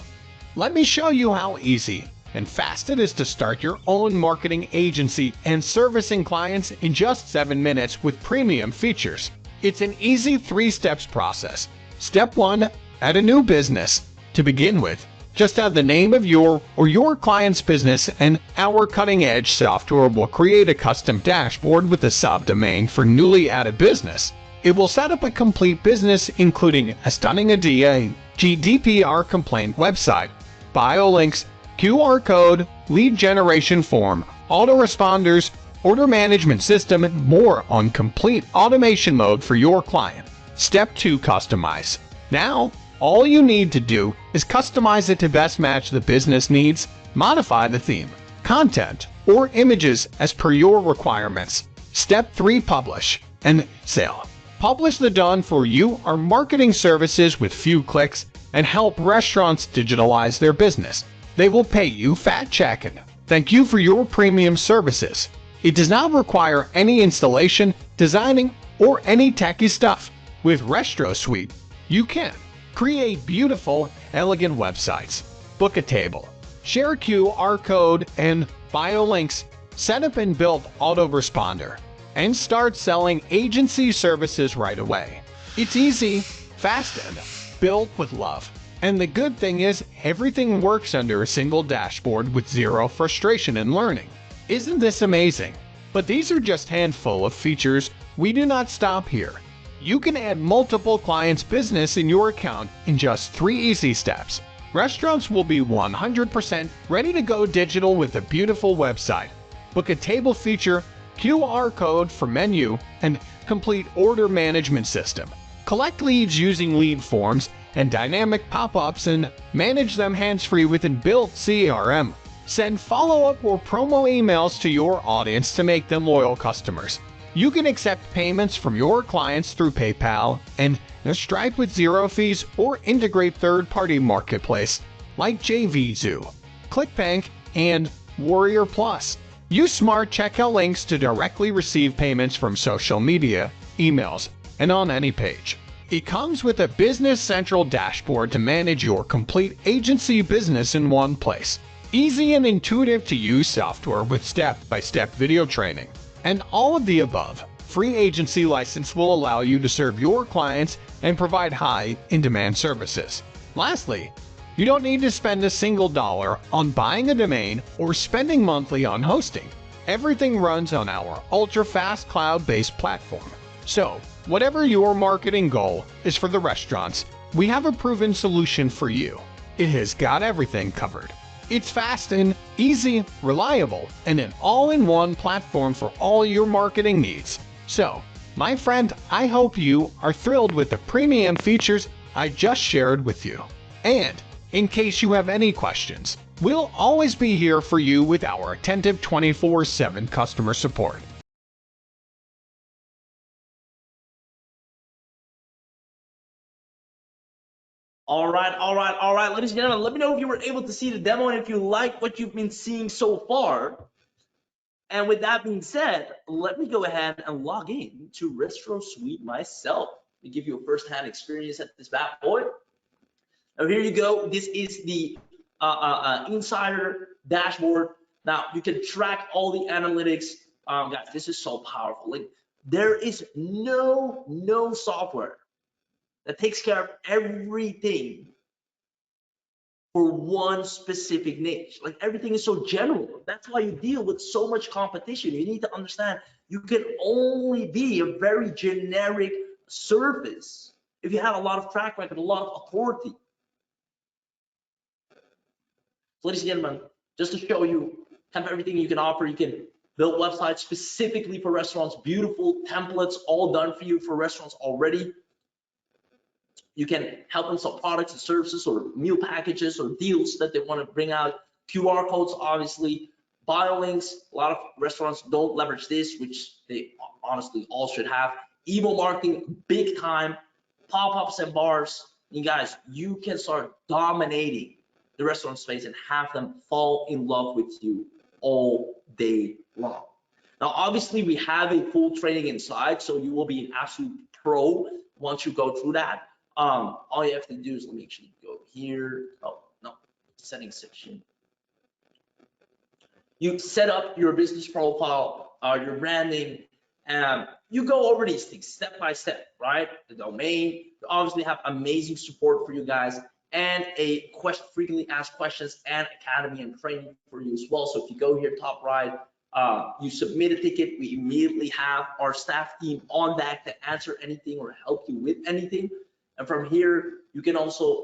B: let me show you how easy and fast it is to start your own marketing agency and servicing clients in just 7 minutes with premium features. It's an easy 3-steps process. Step 1. Add a new business. To begin with, just add the name of your or your client's business, and our cutting-edge software will create a custom dashboard with a subdomain for newly added business. It will set up a complete business, including a stunning GDPR complaint website, bio links, QR code, lead generation form, autoresponders, order management system, and more on complete automation mode for your client. Step 2. Customize. Now, all you need to do is customize it to best match the business needs, modify the theme, content, or images as per your requirements. Step 3. Publish and sell. Publish the done-for-you or marketing services with few clicks and help restaurants digitalize their business. They will pay you fat check and thank you for your premium services. It does not require any installation, designing, or any techy stuff. With RestroSuite, you can create beautiful, elegant websites, book a table, share QR code and bio links, set up and build autoresponder, and start selling agency services right away. It's easy, fast, and built with love. And the good thing is, everything works under a single dashboard with zero frustration in learning. Isn't this amazing? But these are just a handful of features. We do not stop here. You can add multiple clients' business in your account in just 3 easy steps. Restaurants will be 100% ready to go digital with a beautiful website, book a table feature, QR code for menu, and complete order management system. Collect leads using lead forms and dynamic pop-ups and manage them hands-free with inbuilt CRM. Send follow-up or promo emails to your audience to make them loyal customers. You can accept payments from your clients through PayPal and Stripe with zero fees, or integrate third-party marketplace like JVZoo, ClickBank, and Warrior Plus. Use smart checkout links to directly receive payments from social media, emails, and on any page. It comes with a Business Central dashboard to manage your complete agency business in one place. Easy and intuitive to use software with step-by-step video training. And all of the above. Free agency license will allow you to serve your clients and provide high in-demand services. Lastly, you don't need to spend a single dollar on buying a domain or spending monthly on hosting. Everything runs on our ultra-fast cloud-based platform. So, whatever your marketing goal is for the restaurants, we have a proven solution for you. It has got everything covered. It's fast and easy, reliable, and an all-in-one platform for all your marketing needs. So, my friend, I hope you are thrilled with the premium features I just shared with you. And, in case you have any questions, we'll always be here for you with our attentive 24/7 customer support.
A: All right, ladies and gentlemen, let me know if you were able to see the demo and if you like what you've been seeing so far. And with that being said, let me go ahead and log in to RestroSuite myself to give you a first-hand experience at this bad boy. Now here you go. This is the insider dashboard. Now you can track all the analytics. Guys, this is so powerful. Like, there is no software that takes care of everything for one specific niche. Like, everything is so general. That's why you deal with so much competition. You need to understand you can only be a very generic service if you have a lot of track record, a lot of authority. So, ladies and gentlemen, just to show you kind of everything you can offer, you can built websites specifically for restaurants, beautiful templates all done for you for restaurants already. You can help them sell products and services or meal packages or deals that they want to bring out. QR codes, obviously, bio links. A lot of restaurants don't leverage this, which they honestly all should have. Email marketing, big time. Pop-ups and bars. You guys, you can start dominating the restaurant space and have them fall in love with you all day long. Now, obviously, we have a full training inside, so you will be an absolute pro once you go through that. All you have to do is, let me actually go here. Oh, no, settings section. You set up your business profile, your branding, and you go over these things step by step, right? The domain, you obviously have amazing support for you guys and a frequently asked questions and academy and training for you as well. So if you go here top right, you submit a ticket, we immediately have our staff team on deck to answer anything or help you with anything. And from here, you can also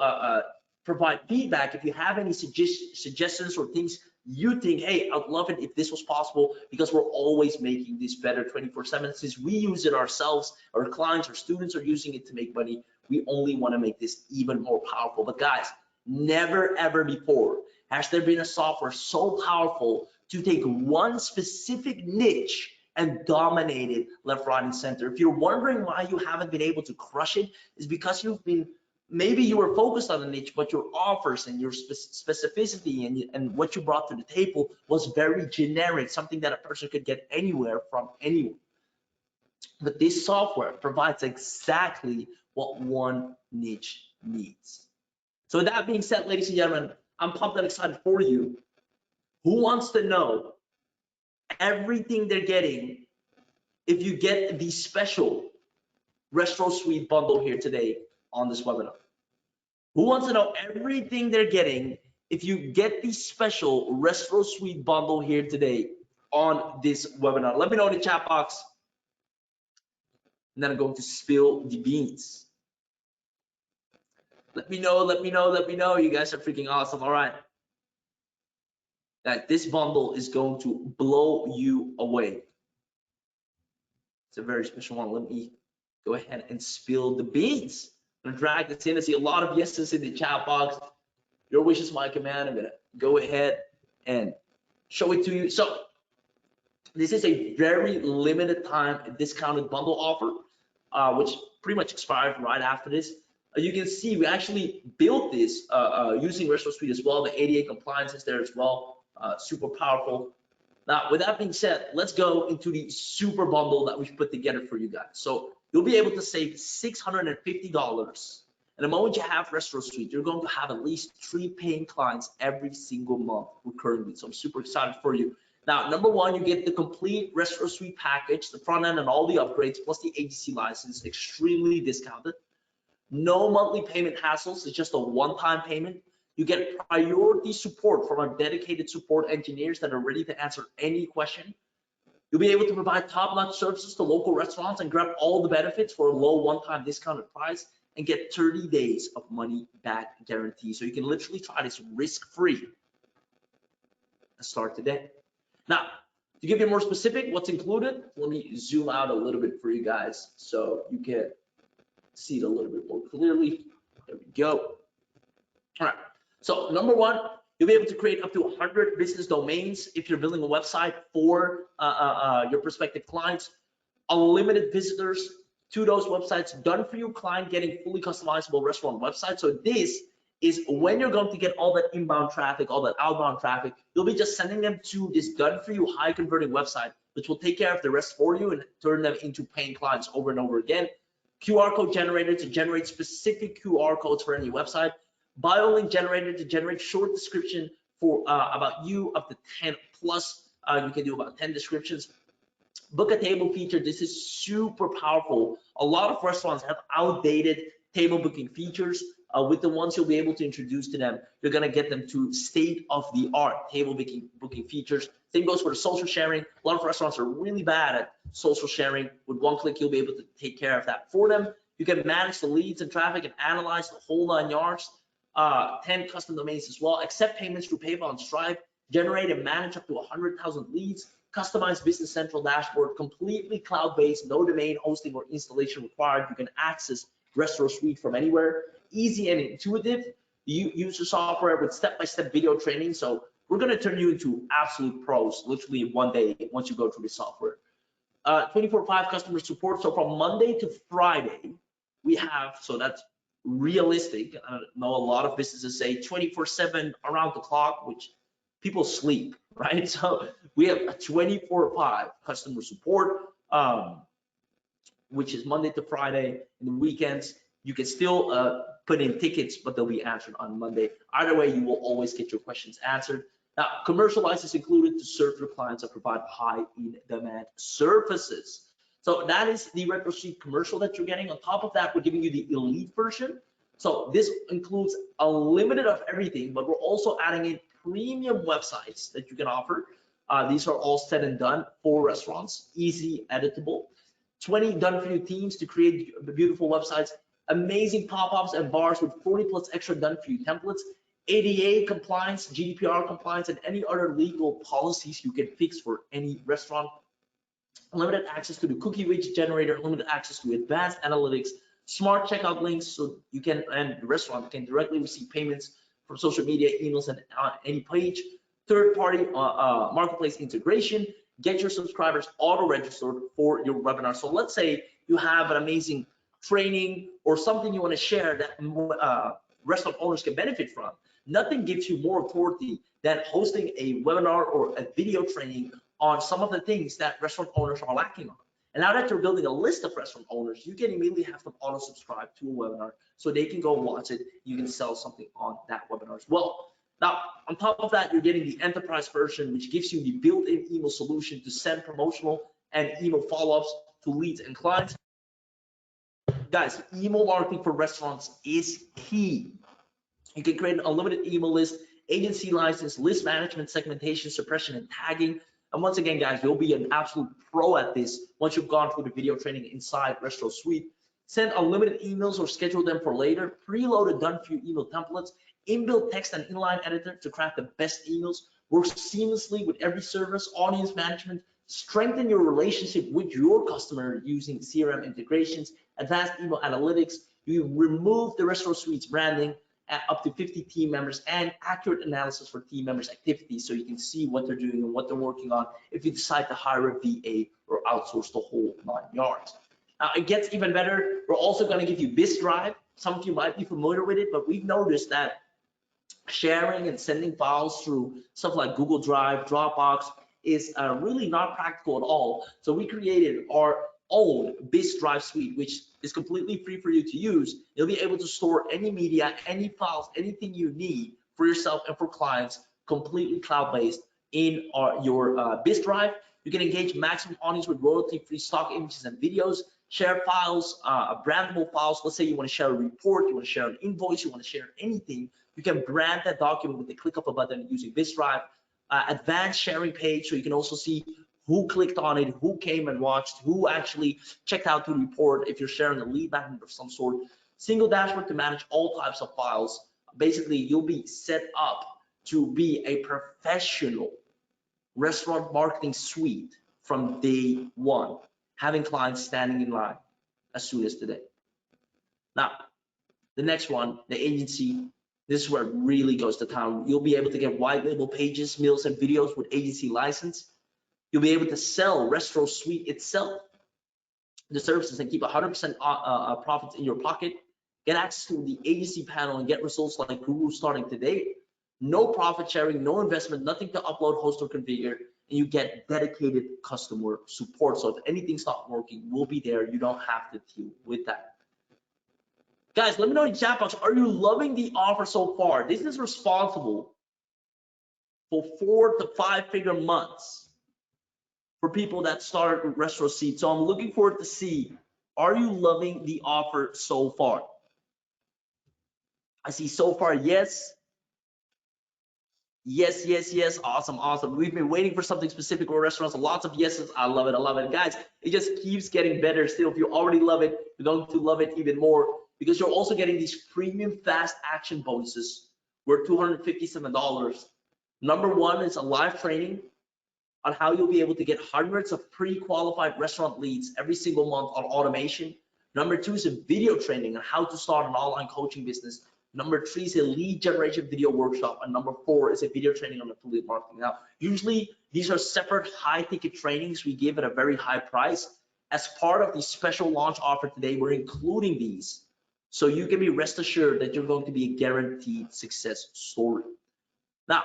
A: provide feedback if you have any suggestions or things you think, hey, I'd love it if this was possible, because we're always making this better 24/7. Since we use it ourselves, our clients, our students are using it to make money. We only want to make this even more powerful. But guys, never ever before has there been a software so powerful to take one specific niche and dominate it left, right, and center. If you're wondering why you haven't been able to crush it, is because maybe you were focused on a niche, but your offers and your specificity and what you brought to the table was very generic, something that a person could get anywhere from anyone. But this software provides exactly what one niche needs. So with that being said, ladies and gentlemen, I'm pumped and excited for you. Who wants to know everything they're getting if you get the special RestroSuite bundle here today on this webinar? Who wants to know everything they're getting if you get the special RestroSuite bundle here today on this webinar? Let me know in the chat box, and then I'm going to spill the beans. Let me know, let me know, let me know. You guys are freaking awesome. All right. That this bundle is going to blow you away. It's a very special one. Let me go ahead and spill the beans. I'm gonna drag this in. I see a lot of yeses in the chat box. Your wish is my command. I'm gonna go ahead and show it to you. So this is a very limited time discounted bundle offer, which pretty much expires right after this. You can see we actually built this using RestroSuite as well. The ADA compliance is there as well. Super powerful. Now, with that being said, let's go into the super bundle that we've put together for you guys. So you'll be able to save $650. And the moment you have RestroSuite, you're going to have at least 3 paying clients every single month recurrently. So I'm super excited for you. Now, number one, you get the complete RestroSuite package, the front end and all the upgrades, plus the agency license, extremely discounted. No monthly payment hassles, it's just a one-time payment. You get priority support from our dedicated support engineers that are ready to answer any question. You'll be able to provide top-notch services to local restaurants and grab all the benefits for a low one-time discounted price and get 30 days of money-back guarantee. So you can literally try this risk-free and start today. Now, to give you more specific, what's included, let me zoom out a little bit for you guys so you can see it a little bit more clearly. There we go. All right. So number one, you'll be able to create up to 100 business domains if you're building a website for your prospective clients. Unlimited visitors to those websites, done for you, client getting fully customizable restaurant websites. So this is when you're going to get all that inbound traffic, all that outbound traffic, you'll be just sending them to this done for you, high converting website, which will take care of the rest for you and turn them into paying clients over and over again. QR code generator to generate specific QR codes for any website. Bio link generator to generate short description for about you, up to 10 plus. You can do about 10 descriptions. Book a table feature. This is super powerful. A lot of restaurants have outdated table booking features. With the ones you'll be able to introduce to them, you're gonna get them to state-of-the-art table booking features. Same goes for the social sharing. A lot of restaurants are really bad at social sharing. With one click, you'll be able to take care of that for them. You can manage the leads and traffic and analyze the whole 9 yards. 10 custom domains as well. Accept payments through PayPal and Stripe. Generate and manage up to 100,000 leads. customized Business Central dashboard, completely cloud-based, no domain hosting or installation required. You can access RestroSuite from anywhere, easy and intuitive. You use the software with step-by-step video training. So we're going to turn you into absolute pros literally in one day once you go through the software. 24/5 customer support. So from Monday to Friday, we have, so that's realistic. I know a lot of businesses say 24/7 around the clock, which people sleep, right? So we have a 24/5 customer support, which is Monday to Friday. In the weekends, you can still put in tickets, but they'll be answered on Monday. Either way, you will always get your questions answered. Now, commercial license included to serve your clients that provide high in-demand services. So that is the RestroSuite commercial that you're getting. On top of that, we're giving you the elite version. So this includes unlimited of everything, but we're also adding in premium websites that you can offer. These are all said and done for restaurants, easy, editable. 20 done-for-you themes to create beautiful websites, amazing pop-ups and bars with 40+ extra done-for-you templates, ADA compliance, GDPR compliance, and any other legal policies you can fix for any restaurant. Limited access to the cookie widget generator, limited access to advanced analytics, smart checkout links, so you can, and the restaurant can directly receive payments from social media, emails, and any page. Third-party marketplace integration. Get your subscribers auto-registered for your webinar. So let's say you have an amazing training or something you want to share that restaurant owners can benefit from. Nothing gives you more authority than hosting a webinar or a video training on some of the things that restaurant owners are lacking on. And now that you're building a list of restaurant owners, you can immediately have them auto subscribe to a webinar so they can go watch it. You can sell something on that webinar as well. Now, on top of that, you're getting the enterprise version, which gives you the built-in email solution to send promotional and email follow-ups to leads and clients. Guys, email marketing for restaurants is key. You can create an unlimited email list, agency license, list management, segmentation, suppression, and tagging. And once again, guys, you'll be an absolute pro at this once you've gone through the video training inside RestroSuite. Send unlimited emails or schedule them for later. Preloaded done-for-you email templates, inbuilt text and inline editor to craft the best emails. Works seamlessly with every service, audience management. Strengthen your relationship with your customer using CRM integrations, advanced email analytics. You remove the RestroSuite's branding, at up to 50 team members, and accurate analysis for team members' activities so you can see what they're doing and what they're working on if you decide to hire a VA or outsource the whole 9 yards. Now, it gets even better. We're also going to give you BizDrive. Some of you might be familiar with it, but we've noticed that sharing and sending files through stuff like Google Drive, Dropbox is really not practical at all. So we created our own BizDrive suite, which is completely free for you to use. You'll be able to store any media, any files, anything you need for yourself and for clients, completely cloud-based in your BizDrive. You can engage maximum audience with royalty-free stock images and videos, share files, brandable files. Let's say you want to share a report, you want to share an invoice, you want to share anything. You can brand that document with the click of a button using BizDrive. Advanced sharing page, so you can also see who clicked on it, who came and watched, who actually checked out the report if you're sharing a lead magnet of some sort. Single dashboard to manage all types of files. Basically, you'll be set up to be a professional restaurant marketing suite from day one, having clients standing in line as soon as today. Now, the next one, the agency. This is where it really goes to town. You'll be able to get white label pages, meals, and videos with agency license. You'll be able to sell RestroSuite itself, the services, and keep 100% profits in your pocket. Get access to the agency panel and get results like Google starting today. No profit sharing, no investment, nothing to upload, host, or configure, and you get dedicated customer support. So if anything's not working, we'll be there. You don't have to deal with that. Guys, let me know in the chat box, are you loving the offer so far? This is responsible for 4 to 5 figure months for people that started with RestroSuite. So I'm looking forward to see, are you loving the offer so far? I see so far, yes. Yes, yes, yes, awesome, awesome. We've been waiting for something specific for restaurants, lots of yeses. I love it, guys. It just keeps getting better still. If you already love it, you're going to love it even more because you're also getting these premium fast action bonuses worth $257. Number one is a live training. on how you'll be able to get hundreds of pre-qualified restaurant leads every single month on automation. Number 2 is a video training on how to start an online coaching business. Number 3 is a lead generation video workshop, and number 4 is a video training on affiliate marketing. Now, usually these are separate high-ticket trainings we give at a very high price. As part of the special launch offer today, we're including these, so you can be rest assured that you're going to be a guaranteed success story. Now,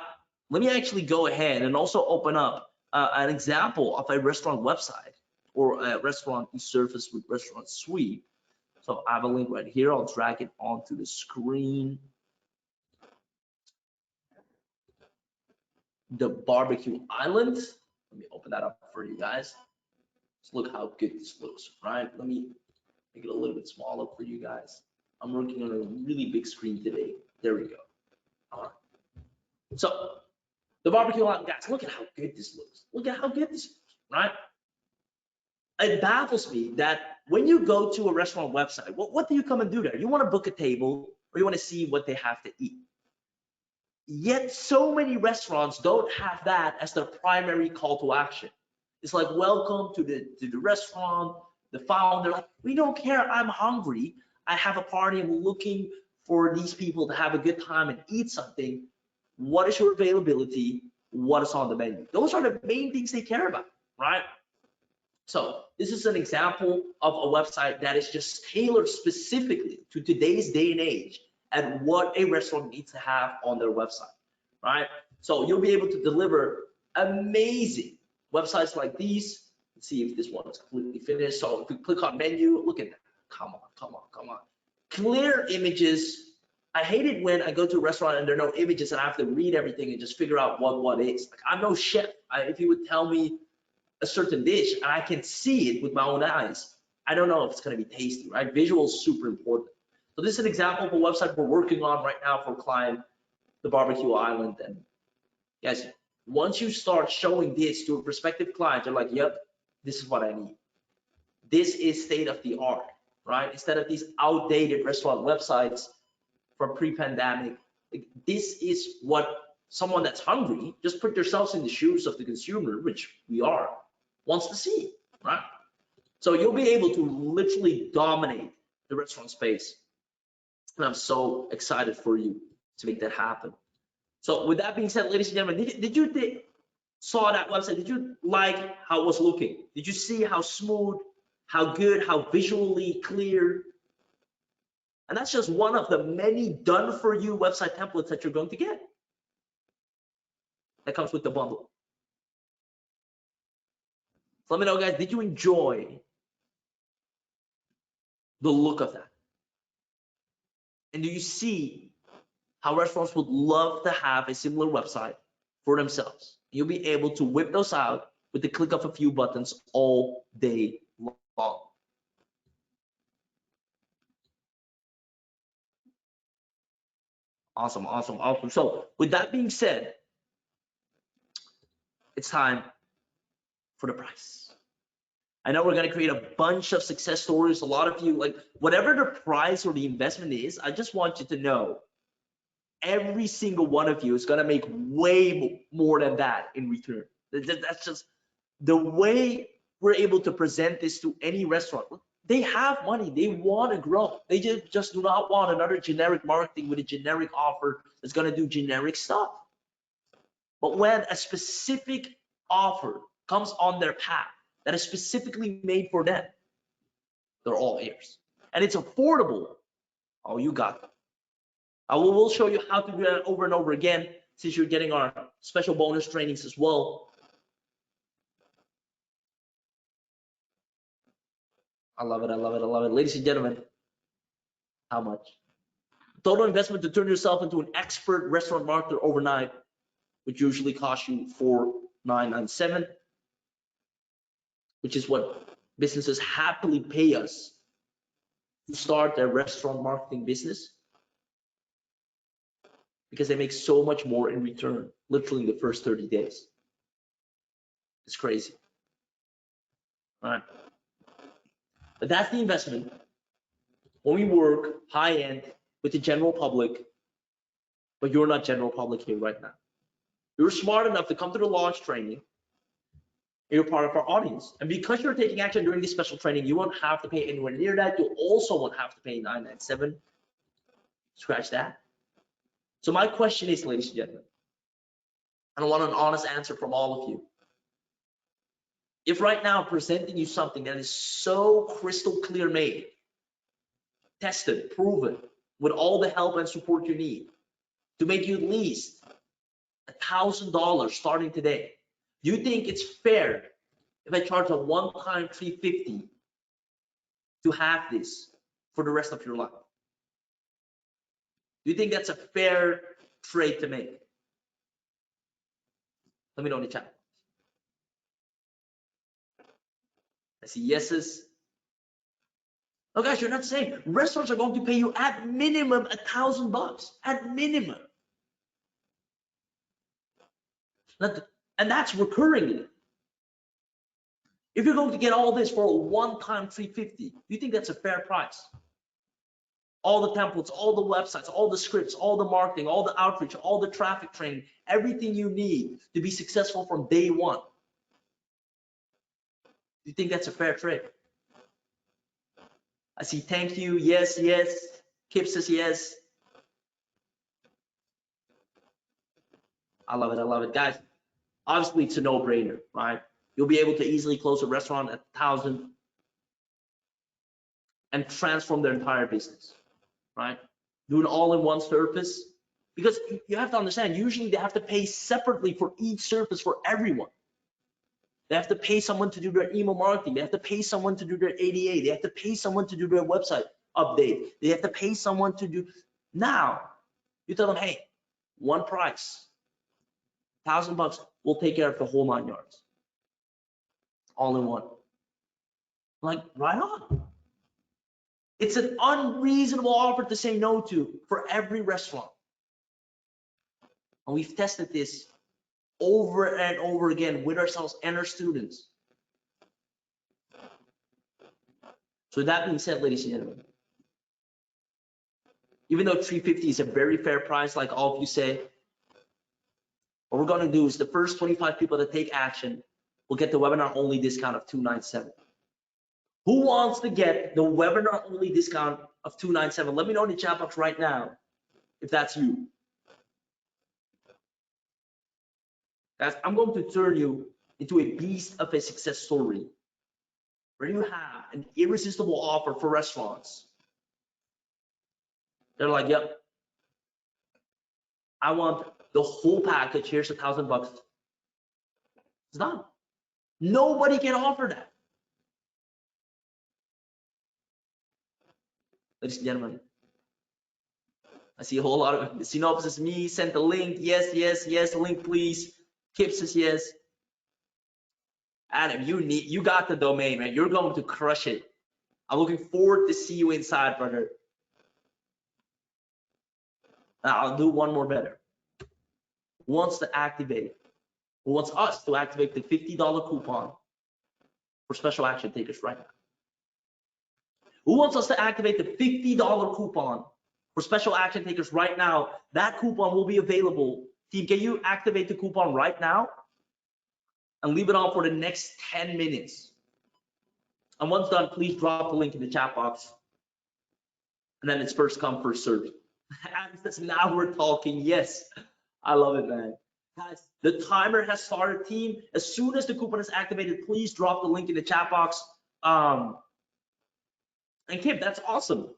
A: let me actually go ahead and also open up an example of a restaurant website or a restaurant e-service with RestroSuite. So I have a link right here. I'll drag it onto the screen. The barbecue island. Let me open that up for you guys. Let's look how good this looks, right? Let me make it a little bit smaller for you guys. I'm working on a really big screen today. There we go. All right. So the barbecue island, guys, look at how good this looks. Look at how good this looks, right? It baffles me that when you go to a restaurant website, what do you come and do there? You want to book a table or you want to see what they have to eat. Yet so many restaurants don't have that as their primary call to action. It's like, welcome to the restaurant. The founder, like, we don't care. I'm hungry. I have a party. I'm looking for these people to have a good time and eat something. What is your availability? What is on the menu? Those are the main things they care about, right? So this is an example of a website that is just tailored specifically to today's day and age and what a restaurant needs to have on their website, right? So you'll be able to deliver amazing websites like these. Let's see if this one is completely finished. So if we click on menu, look at that. Come on. Clear images. I hate it when I go to a restaurant and there are no images and I have to read everything and just figure out what is. Like, I'm no chef. If you would tell me a certain dish and I can see it with my own eyes, I don't know if it's going to be tasty, right? Visual is super important. So this is an example of a website we're working on right now for a client, the barbecue island. And guys, once you start showing this to a prospective client, you're like, yep, this is what I need. This is state of the art, right? Instead of these outdated restaurant websites from pre-pandemic, this is what someone that's hungry, just put yourselves in the shoes of the consumer, which we are, wants to see, right? So you'll be able to literally dominate the restaurant space. And I'm so excited for you to make that happen. So with that being said, ladies and gentlemen, did you saw that website? Did you like how it was looking? Did you see how smooth, how good, how visually clear? And that's just one of the many done for you website templates that you're going to get. That comes with the bundle. So let me know, guys, did you enjoy the look of that? And do you see how restaurants would love to have a similar website for themselves? You'll be able to whip those out with the click of a few buttons all day long. Awesome. So with that being said, it's time for the price. I know we're going to create a bunch of success stories. A lot of you, like, whatever the price or the investment is, I just want you to know every single one of you is going to make way more than that in return. That's just the way we're able to present this to any restaurant. They have money, they want to grow. They just do not want another generic marketing with a generic offer that's going to do generic stuff. But when a specific offer comes on their path that is specifically made for them, they're all ears. And it's affordable. Oh, you got it. We'll show you how to do that over and over again, since you're getting our special bonus trainings as well. I love it. Ladies and gentlemen, how much? Total investment to turn yourself into an expert restaurant marketer overnight, which usually costs you $4,997, which is what businesses happily pay us to start their restaurant marketing business, because they make so much more in return, literally in the first 30 days. It's crazy. All right. But that's the investment when we work high end with the general public, but you're not general public here right now. You're smart enough to come to the launch training, You're part of our audience. And because you're taking action during this special training, you won't have to pay anywhere near that. You also won't have to pay $997. Scratch that. So my question is, ladies and gentlemen, and I want an honest answer from all of you. If right now I'm presenting you something that is so crystal clear made, tested, proven, with all the help and support you need to make you at least $1,000 starting today, do you think it's fair if I charge a one-time $350 to have this for the rest of your life? Do you think that's a fair trade to make? Let me know in the chat. I see yeses. Oh guys, you're not saying restaurants are going to pay you at minimum $1,000 at minimum. And that's recurringly. If you're going to get all this for a one-time $350, do you think that's a fair price? All the templates, all the websites, all the scripts, all the marketing, all the outreach, all the traffic training, everything you need to be successful from day one. Do you think that's a fair trade? I see thank you, yes, yes. Kip says yes. I love it, guys. Obviously, it's a no-brainer, right? You'll be able to easily close a restaurant at 1,000 and transform their entire business, right? Do an all-in-one service, because you have to understand, usually they have to pay separately for each service for everyone. They have to pay someone to do their email marketing. They have to pay someone to do their ADA. They have to pay someone to do their website update. They have to pay someone to do. Now, you tell them, hey, one price, $1,000, we'll take care of the whole 9 yards. All in one. Like, right on. It's an unreasonable offer to say no to for every restaurant. And we've tested this over and over again with ourselves and our students. So that being said, ladies and gentlemen, even though $350 is a very fair price, like all of you say, what we're going to do is the first 25 people that take action will get the webinar only discount of $297. Who wants to get the webinar only discount of $297? Let me know in the chat box right now if that's you. Guys, I'm going to turn you into a beast of a success story where you have an irresistible offer for restaurants. They're like, yep, I want the whole package. Here's $1,000. It's done. Nobody can offer that. Ladies and gentlemen, I see a whole lot of synopsis. Me sent the link. Yes, yes, yes. Link, please. Kip says yes. Adam, you got the domain, man. You're going to crush it. I'm looking forward to see you inside, brother. Now, I'll do one more better. Who wants to activate? Who wants us to activate the $50 coupon for special action takers right now? Who wants us to activate the $50 coupon for special action takers right now? That coupon will be available. Team, can you activate the coupon right now and leave it on for the next 10 minutes? And once done, please drop the link in the chat box. And then it's first come, first served. And now we're talking. Yes, I love it, man. Guys, the timer has started, team. As soon as the coupon is activated, please drop the link in the chat box. And Kip, that's awesome.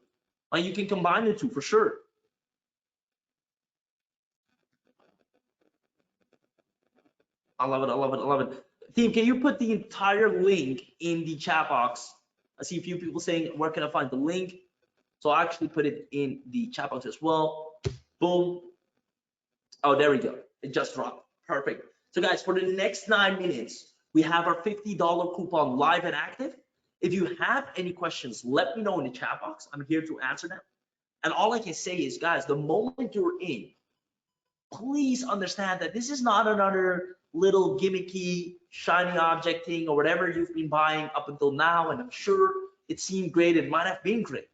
A: You can combine the two for sure. I love it, I love it, I love it. Team, can you put the entire link in the chat box? I see a few people saying, where can I find the link? So I'll actually put it in the chat box as well. Boom. Oh, there we go. It just dropped. Perfect. So guys, for the next 9 minutes, we have our $50 coupon live and active. If you have any questions, let me know in the chat box. I'm here to answer them. And all I can say is, guys, the moment you're in, please understand that this is not another little gimmicky, shiny object thing or whatever you've been buying up until now. And I'm sure it seemed great. It might have been great.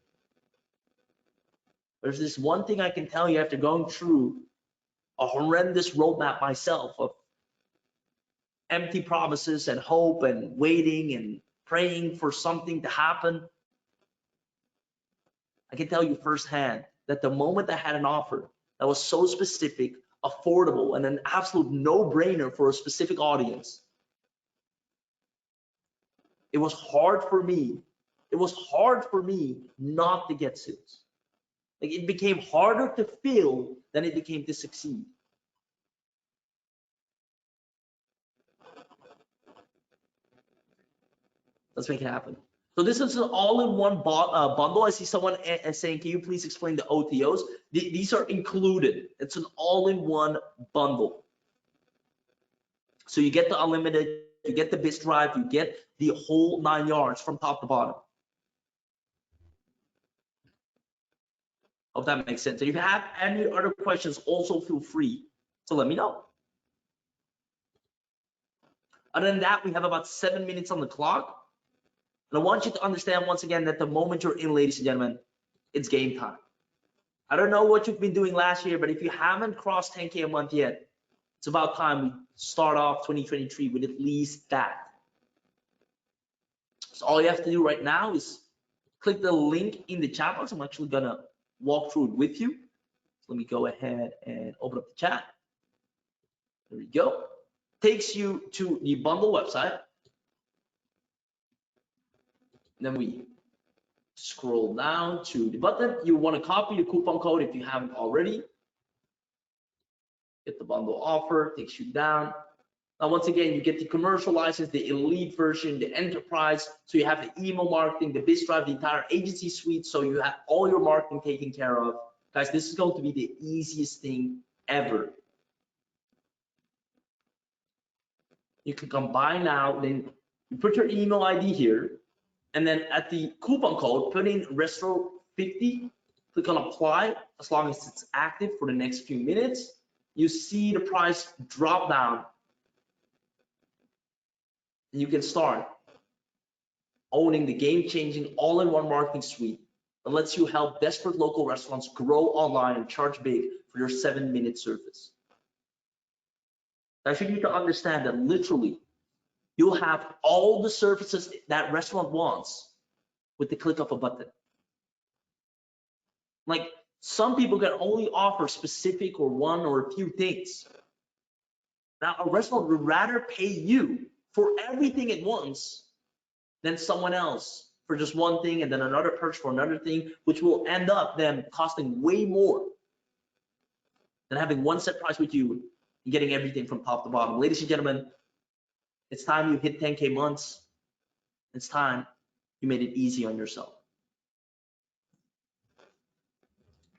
A: There's this one thing I can tell you after going through a horrendous roadmap myself of empty promises and hope and waiting and praying for something to happen. I can tell you firsthand that the moment I had an offer that was so specific, affordable, and an absolute no-brainer for a specific audience, it was hard for me. It was hard for me not to get sales. Like, it became harder to fail than it became to succeed. Let's make it happen. So this is an all-in-one bundle. I see someone saying, can you please explain the OTOs? These are included. It's an all-in-one bundle. So you get the unlimited, you get the BIS drive, you get the whole 9 yards from top to bottom. Hope that makes sense. And if you have any other questions, also feel free to let me know. Other than that, we have about 7 minutes on the clock. And I want you to understand once again that the moment you're in, ladies and gentlemen, it's game time. I don't know what you've been doing last year, but if you haven't crossed 10K a month yet, it's about time we start off 2023 with at least that. So all you have to do right now is click the link in the chat box. I'm actually gonna walk through it with you. So let me go ahead and open up the chat. There we go. Takes you to the bundle website. Then we scroll down to the button. You want to copy the coupon code if you haven't already. Get the bundle offer, takes you down. Now, once again, you get the commercial license, the elite version, the enterprise. So you have the email marketing, the biz drive, the entire agency suite. So you have all your marketing taken care of. Guys, this is going to be the easiest thing ever. You can come buy now, then you put your email ID here. And then at the coupon code, put in Restro50, click on apply. As long as it's active for the next few minutes, you see the price drop down. And you can start owning the game-changing all-in-one marketing suite that lets you help desperate local restaurants grow online and charge big for your 7-minute service. Now, you need to understand that literally, you'll have all the services that restaurant wants with the click of a button. Like, some people can only offer specific or one or a few things. Now, a restaurant would rather pay you for everything at once than someone else for just one thing and then another perch for another thing, which will end up them costing way more than having one set price with you and getting everything from top to bottom. Ladies and gentlemen, it's time you hit 10K months. It's time you made it easy on yourself.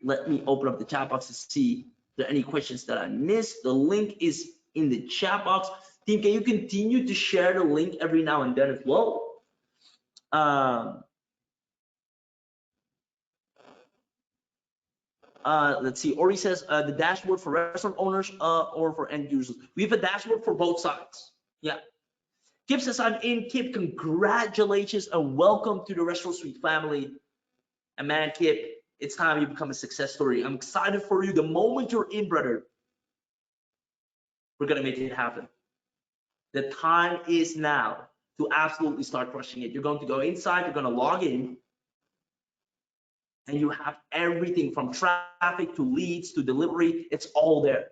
A: Let me open up the chat box to see if there are any questions that I missed. The link is in the chat box. Team, can you continue to share the link every now and then as well? Let's see. Ori says the dashboard for restaurant owners or for end users. We have a dashboard for both sides. Yeah. Kip says I'm in. Kip, congratulations and welcome to the RestroSuite family. And man, Kip, it's time you become a success story. I'm excited for you. The moment you're in, brother, we're gonna make it happen. The time is now to absolutely start crushing it. You're going to go inside, you're gonna log in, and you have everything from traffic to leads to delivery. It's all there.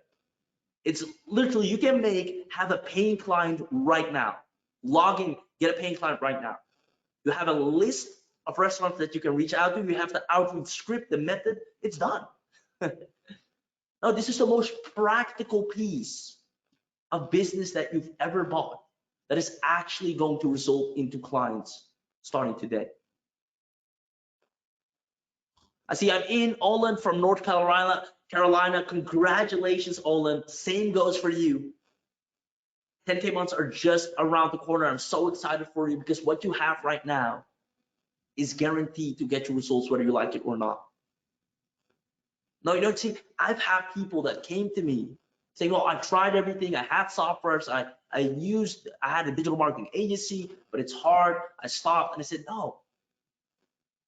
A: It's literally, you can have a paying client right now. Log in, get a paying client right now. You have a list of restaurants that you can reach out to. You have the outreach script, the method, it's done. Now, this is the most practical piece of business that you've ever bought that is actually going to result into clients starting today. I see I'm in. Olin from North Carolina. Congratulations, Olin. Same goes for you. 10K months are just around the corner. I'm so excited for you because what you have right now is guaranteed to get you results whether you like it or not. No, you don't see, I've had people that came to me saying, well, I tried everything. I had softwares. I had a digital marketing agency, but it's hard. I stopped. And I said, no,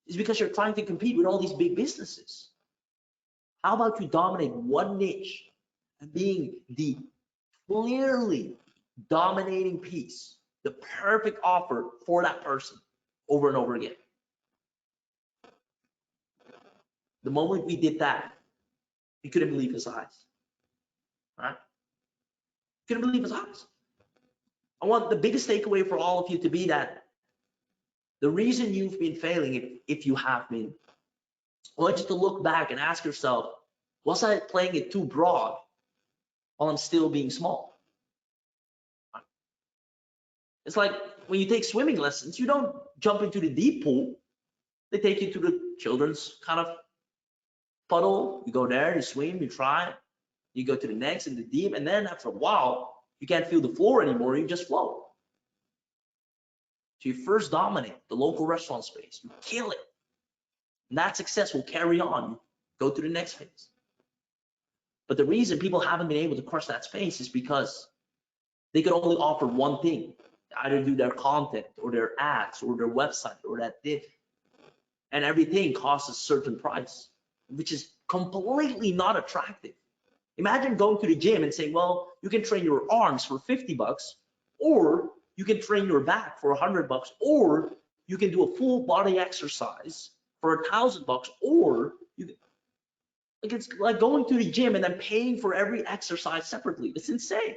A: it's because you're trying to compete with all these big businesses. How about you dominate one niche and being the clearly dominating piece, the perfect offer for that person over and over again. The moment we did that, he couldn't believe his eyes. Right? Couldn't believe his eyes. I want the biggest takeaway for all of you to be that the reason you've been failing, if you have been, I want you to look back and ask yourself, was I playing it too broad while I'm still being small? It's like when you take swimming lessons, you don't jump into the deep pool. They take you to the children's kind of puddle. You go there, you swim, you try, you go to the next in the deep, and then after a while, you can't feel the floor anymore, you just float. So you first dominate the local restaurant space, you kill it. And that success will carry on. You go to the next phase. But the reason people haven't been able to crush that space is because they could only offer one thing. Either do their content or their ads or their website or that div. And everything costs a certain price, which is completely not attractive. Imagine going to the gym and saying, well, you can train your arms for 50 bucks, or you can train your back for 100 bucks, or you can do a full body exercise for 1,000 bucks, or you can, like, it's like going to the gym and then paying for every exercise separately. It's insane.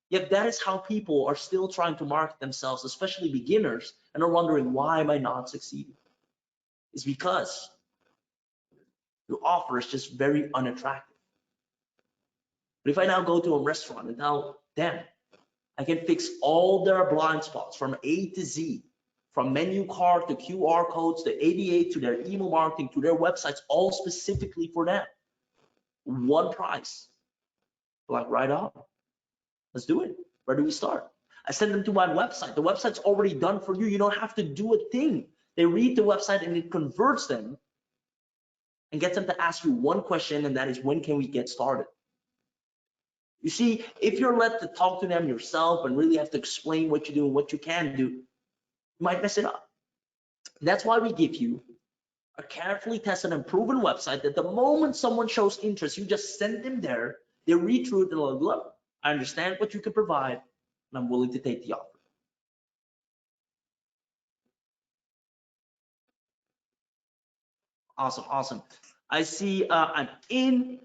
A: Yet that is how people are still trying to market themselves, especially beginners, and are wondering, why am I not succeeding? It's because your offer is just very unattractive. But if I now go to a restaurant and tell them I can fix all their blind spots from A to Z, from menu card to QR codes to ADA to their email marketing to their websites, all specifically for them, one price, like right on. Let's do it. Where do we start? I send them to my website. The website's already done for you. You don't have to do a thing. They read the website and it converts them and gets them to ask you one question, and that is, when can we get started? You see, if you're led to talk to them yourself and really have to explain what you do and what you can do, you might mess it up. That's why we give you a carefully tested and proven website that the moment someone shows interest, you just send them there, they read through it, and they'll look, I understand what you can provide, and I'm willing to take the offer. Awesome, awesome. I see I'm in.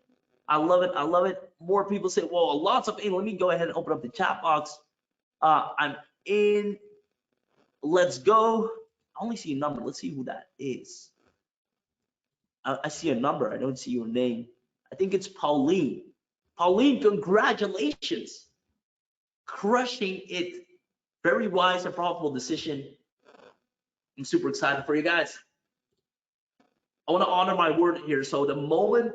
A: I love it, I love it. More people say, well, lots of in. Let me go ahead and open up the chat box. I'm in. Let's go. I only see a number. Let's see who that is. I see a number. I don't see your name. I think it's Pauline. Pauline, congratulations. Crushing it. Very wise and profitable decision. I'm super excited for you guys. I want to honor my word here. So the moment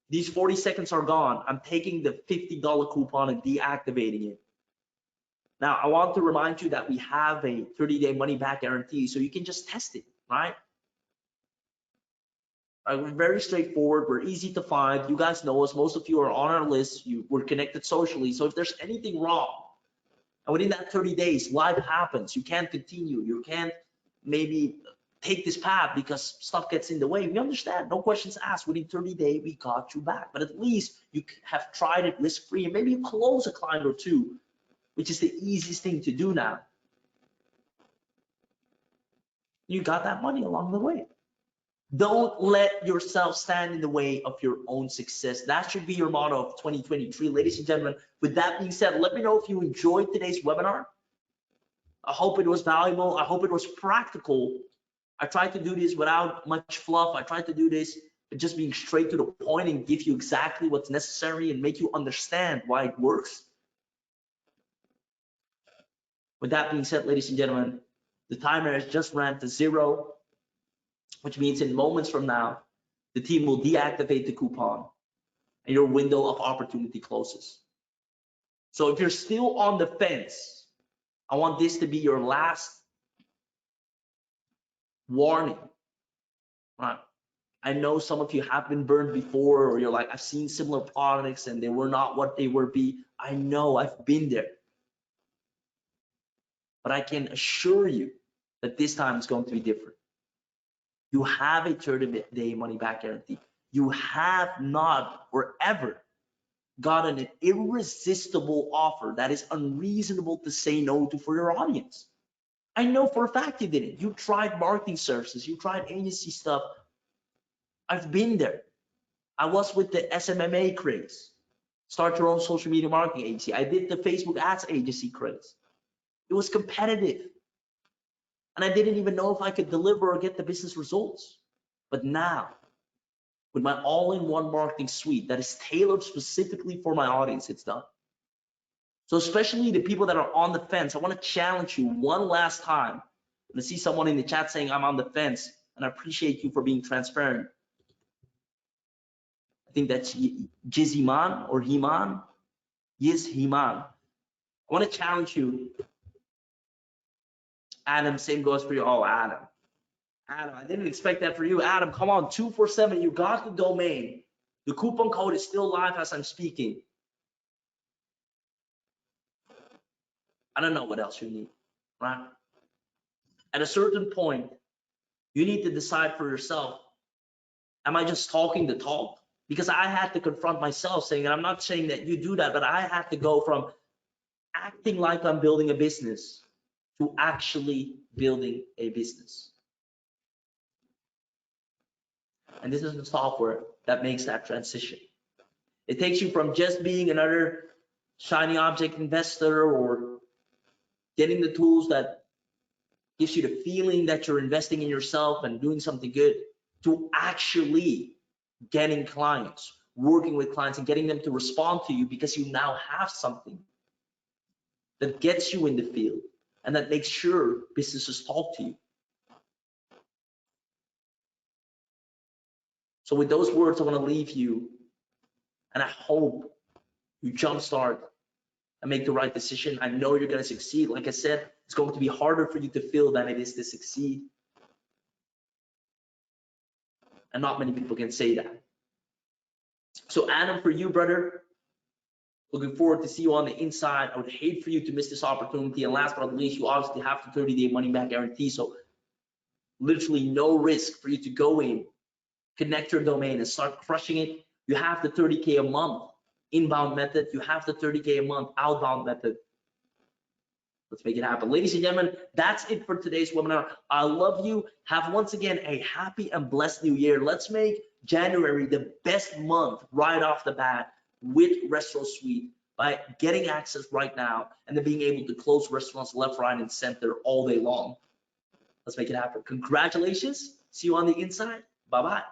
A: these 40 seconds are gone, I'm taking the $50 coupon and deactivating it. Now, I want to remind you that we have a 30-day money-back guarantee, so you can just test it, right? We're very straightforward. We're easy to find. You guys know us. Most of you are on our list. We're connected socially. So if there's anything wrong, and within that 30 days, life happens. You can't continue. You can't maybe take this path because stuff gets in the way. We understand. No questions asked. Within 30 days, we got you back. But at least you have tried it risk-free, and maybe you close a client or two, which is the easiest thing to do now. You got that money along the way. Don't let yourself stand in the way of your own success. That should be your motto of 2023, ladies and gentlemen. With that being said, let me know if you enjoyed today's webinar. I hope it was valuable. I hope it was practical. I tried to do this without much fluff. I tried to do this just being straight to the point and give you exactly what's necessary and make you understand why it works. With that being said, ladies and gentlemen, the timer has just ran to 0, which means in moments from now, the team will deactivate the coupon and your window of opportunity closes. So if you're still on the fence, I want this to be your last warning. Right? I know some of you have been burned before, or you're like, I've seen similar products and they were not what they were be. I know, I've been there. But I can assure you that this time it's going to be different. You have a 30-day money-back guarantee. You have not or ever got an irresistible offer that is unreasonable to say no to for your audience. I know for a fact you didn't. You tried marketing services, you tried agency stuff. I've been there. I was with the SMMA craze. Start your own social media marketing agency. I did the Facebook ads agency craze. It was competitive. And I didn't even know if I could deliver or get the business results. But now, with my all-in-one marketing suite that is tailored specifically for my audience, it's done. So especially the people that are on the fence, I want to challenge you one last time. I see someone in the chat saying I'm on the fence, and I appreciate you for being transparent. I think that's Jiziman or Himan. Yes, Himan. I want to challenge you. Adam, same goes for you. Oh, Adam. Adam, I didn't expect that for you. Adam, come on, 247, you got the domain. The coupon code is still live as I'm speaking. I don't know what else you need, right? At a certain point, you need to decide for yourself, am I just talking the talk? Because I had to confront myself saying, and I'm not saying that you do that, but I had to go from acting like I'm building a business to actually building a business. And this is the software that makes that transition. It takes you from just being another shiny object investor or getting the tools that gives you the feeling that you're investing in yourself and doing something good to actually getting clients, working with clients and getting them to respond to you because you now have something that gets you in the field and that makes sure businesses talk to you. So with those words, I want to leave you, and I hope you jumpstart and make the right decision. I know you're going to succeed. Like I said, it's going to be harder for you to fail than it is to succeed. And not many people can say that. So Adam, for you, brother, looking forward to see you on the inside. I would hate for you to miss this opportunity. And last but not least, you obviously have the 30-day money back guarantee. So literally no risk for you to go in, connect your domain and start crushing it. You have the 30K a month inbound method. You have the 30K a month outbound method. Let's make it happen. Ladies and gentlemen, that's it for today's webinar. I love you. Have once again a happy and blessed new year. Let's make January the best month right off the bat with RestroSuite by getting access right now and then being able to close restaurants left, right, and center all day long. Let's make it happen. Congratulations. See you on the inside. Bye-bye.